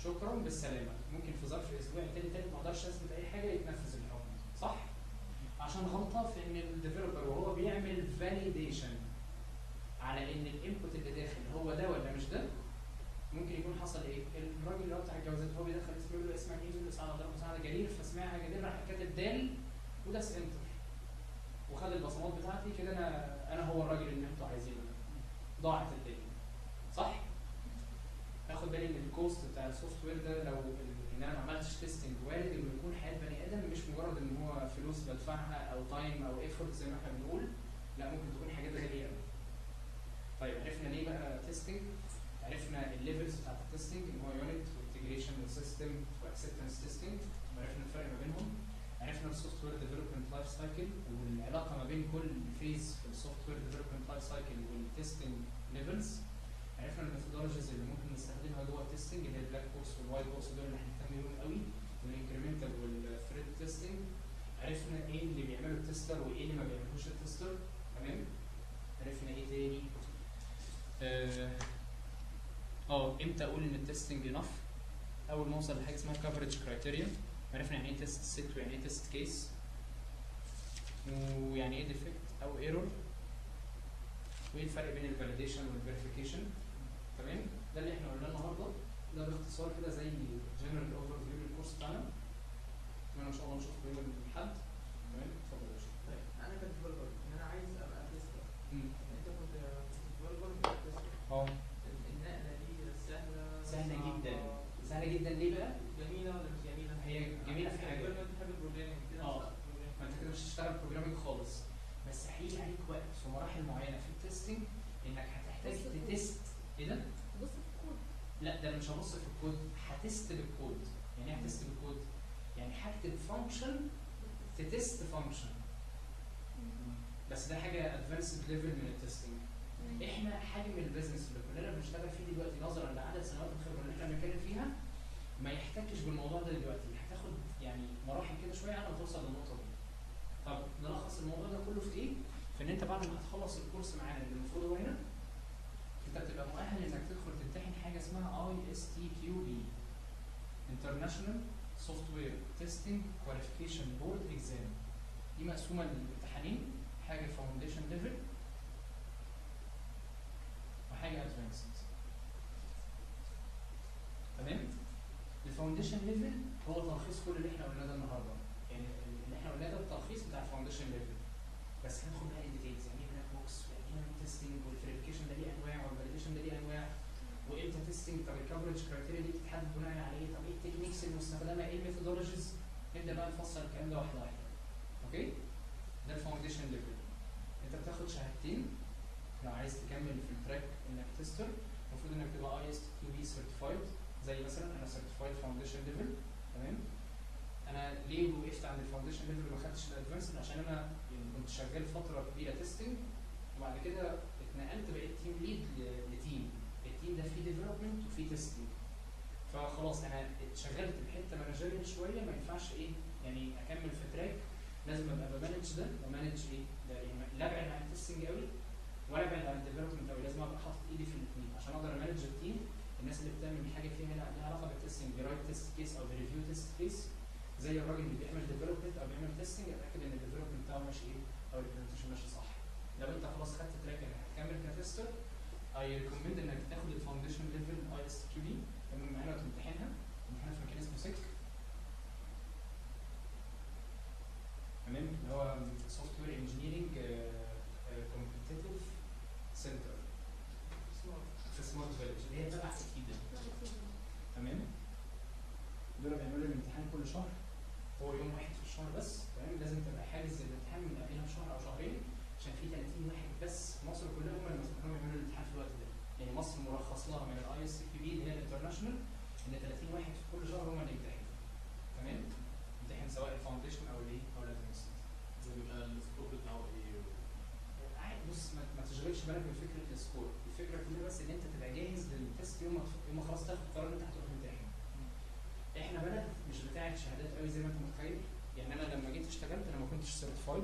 شكرا بالسلامه، ممكن في ظرف اسبوع تاني تالت ما اقدرش اثبت اي حاجه يتنفذ الحكم، صح؟ عشان غلطه في ان الديفلوبر وهو بيعمل فاليديشن على ان الانبوت اللي داخل هو ده ولا مش ده، ممكن يكون حصل ايه؟ الراجل اللي هو بتاع الجوازات هو بيدخل اسمه يقول له اسمك ايه؟ يقول له سعد عبد الله سعد جرير، فسمعها جرير راح كاتب دال وداس انتر وخد البصمات بتاعتي، كده انا هو الراجل اللي انتوا عايزينه ده. ضاعت الدنيا، صح؟ اخد بالي ان الكوست بتاع السوفت وير ده لو ان انا ما عملتش تيستنج وارد انه يكون حياه بني ادم، مش مجرد ان هو فلوس بدفعها او تايم او ايفورت زي ما احنا بنقول، لا ممكن تكون حاجات غاليه قوي. طيب عرفنا ليه بقى تيستنج؟ عرفنا الليفلز بتاعت التستنج ان هو يونت وانتجريشن وسيستم واكسبتنس تيستنج، وعرفنا الفرق ما بينهم. عرفنا السوفت وير ديفلوبمنت لايف سايكل والعلاقه ما بين كل فيز في السوفت وير ديفلوبمنت لايف سايكل والتستنج ليفلز. عرفنا الميثودولوجيز اللي ممكن نستخدمها جوه التستنج اللي هي البلاك بوكس والوايت بوكس، دول اللي هنهتم بيهم قوي، والانكريمنتال والثريد تيستنج. عرفنا ايه اللي بيعمله التستر وايه اللي ما بيعملوش التستر، تمام؟ عرفنا ايه تاني؟ امتى اقول ان التستنج انف؟ اول ما اوصل لحاجه اسمها كفرج كرايتيريا. عرفنا يعني ايه تيست سيت ويعني ايه تيست كيس ويعني ايه ديفكت او ايرور، وايه الفرق بين الفاليديشن والفيريفيكيشن، تمام؟ ده اللي احنا قلناه النهارده، ده باختصار كده زي جنرال اوفر فيو للكورس بتاعنا. اتمنى ان شاء الله نشوفكم يوم الاحد، تمام؟ اتفضل يا باشا. طيب انا كديفلوبر ان انا عايز ابقى تيستر، انت كنت ديفلوبر بتبقى تيستر، النقله دي سهله؟ سهله جدا، صعبة؟ سهله جدا. ليه بقى؟ جميله ولا مش جميله؟ هي جميله في حاجه، انت بتحب البروجرامينج كده، ما انت كده مش هتشتغل بروجرامينج خالص، بس هيجي عليك وقت في مراحل معينه في التستنج انك هتحتاج تتست. ايه ده؟ بص في الكود. لا ده انا مش هبص في الكود، هتست بالكود. يعني ايه هتست بالكود؟ يعني هكتب فانكشن تتست فانكشن، بس ده حاجه ادفانسد ليفل من التستنج. احنا حجم البيزنس اللي كلنا بنشتغل فيه دلوقتي نظرا لعدد سنوات الخبره اللي احنا بنتكلم فيها ما يحتكش بالموضوع ده دلوقتي، هتاخد يعني مراحل كده شويه على ما توصل للنقطه دي. طب نلخص الموضوع ده كله في ايه؟ في ان انت بعد ما هتخلص الكورس معانا اللي المفروض هو هنا، انت بتبقى مؤهل انك تدخل تمتحن حاجه اسمها ISTQB International Software Testing Qualification Board Exam. دي مقسومه لامتحانين، حاجه فاونديشن ليفل وحاجه ادفانسد، تمام؟ الفاونديشن ليفل هو تلخيص كل اللي احنا قلناه ده النهارده، يعني اللي احنا قلناه ده التلخيص بتاع الفاونديشن ليفل، بس هندخل بقى الديتيلز، يعني ايه بلاك بوكس، يعني ايه تيستنج، والفيريفيكيشن ده ليه انواع، والفاليديشن ده ليه انواع، وامتى تيستنج، طب الكفرج كرايتيريا دي بتتحدد بناء على ايه، طب ايه التكنيكس المستخدمه، ايه الميثودولوجيز. نبدا بقى نفصل الكلام ده واحده واحده. اوكي؟ ده الفاونديشن ليفل. انت بتاخد شهادتين لو عايز تكمل في التراك انك تستر، المفروض انك تبقى ISTQB سيرتيفايد، زي مثلا انا سيرتيفايد فاونديشن ليفل، تمام؟ انا ليه وقفت عند الفاونديشن ليفل وما خدتش الادفانسد؟ عشان انا يعني كنت شغال فتره كبيره تيستنج، وبعد كده اتنقلت بقيت تيم ليد لتيم، التيم ده فيه ديفلوبمنت وفيه تيستنج، فخلاص انا اتشغلت بحته مانجيريال شويه، ما ينفعش ايه يعني اكمل في تراك، لازم ابقى بمانج ده ومانج ايه ده، يعني لا ابعد عن التيستنج قوي ولا ابعد عن الديفلوبمنت قوي، لازم ابقى حاطط ايدي في الاثنين عشان اقدر امانج التيم. الناس اللي بتعمل حاجه فيها لها علاقه بالتستنج، بيرايت تيست كيس او بريفيو تيست كيس، زي الراجل اللي بيعمل ديفلوبمنت او بيعمل تيستنج، اتاكد ان الديفلوبمنت بتاعه ماشي ايه او البرزنتيشن ماشي صح. لو انت خلاص خدت تراك انك هتكمل كتستر، اي ريكومند انك تاخد الفاونديشن ليفل اي اس كيو بي، تمام، معانا وتمتحنها، امتحانها في مكان اسمه سيك، تمام، اللي هو سوفت وير انجينيرنج كومبتيتيف سنتر في سمارت فيلج اللي هي تبع اكيدا، تمام. دول بيعملوا الامتحان كل شهر، هو يوم واحد في الشهر بس، تمام. لازم تبقى حاجز الامتحان من قبلها بشهر او شهرين، عشان في 30 واحد بس في مصر كلها هم اللي مسموح لهم يعملوا الامتحان في الوقت ده. يعني مصر مرخص لها من الاي اس كيو بي اللي هي الانترناشونال ان 30 واحد في كل شهر هم اللي يمتحنوا، تمام. يمتحن سواء الفاونديشن او الايه او الادفانسد. بيبقى السكوب بتاعه ايه؟ عادي، بص ما تشغلش بالك بفكره السكور، الفكره كلها بس ان انت تبقى جاهز للتست يوم ما خلاص تاخد قرار ان انت هتروح تمتحن. احنا بلد مش بتاعه شهادات قوي زي ما انت متخيل. يعني انا لما جيت اشتغلت انا ما كنتش سيرتيفايد،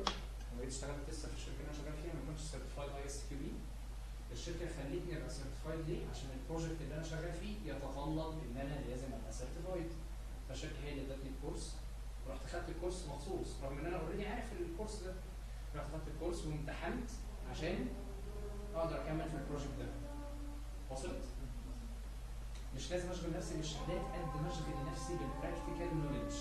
لما جيت اشتغلت لسه في الشركه اللي انا شغال فيها ما كنتش سيرتيفايد اي اس كيو بي. الشركه خلتني ابقى سيرتيفايد ليه؟ عشان البروجكت اللي انا شغال فيه يتطلب ان انا لازم ابقى سيرتيفايد. فالشركه هي اللي ادتني الكورس، ورحت خدت الكورس مخصوص رغم ان انا اوريدي عارف الكورس ده. رحت خدت الكورس وامتحنت عشان اقدر اكمل في البروجكت ده. وصلت؟ مش لازم اشغل نفسي بالشهادات قد ما اشغل نفسي بالبراكتيكال نوليدج،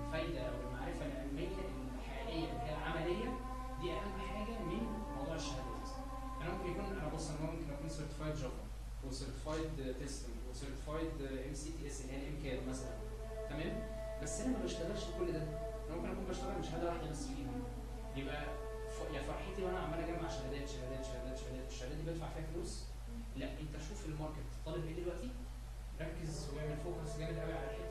الفايده او المعرفه العلميه الحقيقيه اللي هي العمليه دي اهم حاجه من موضوع الشهادات. انا ممكن يكون انا ممكن اكون سيرتيفايد جافا وسيرتيفايد تيستنج وسيرتيفايد ام سي تي اس اللي هي الام كاد مثلا، تمام، بس انا ما بشتغلش كل ده. انا ممكن اكون بشتغل بشهاده واحده بس فيهم، يبقى يا فرحتي وانا عمال اجمع شهادات شهادات شهادات شهادات، الشهادات دي بدفع فيها فلوس. لا، انت شوف الماركت طالب ايه دلوقتي، ركز واعمل فوكس جامد قوي على الحته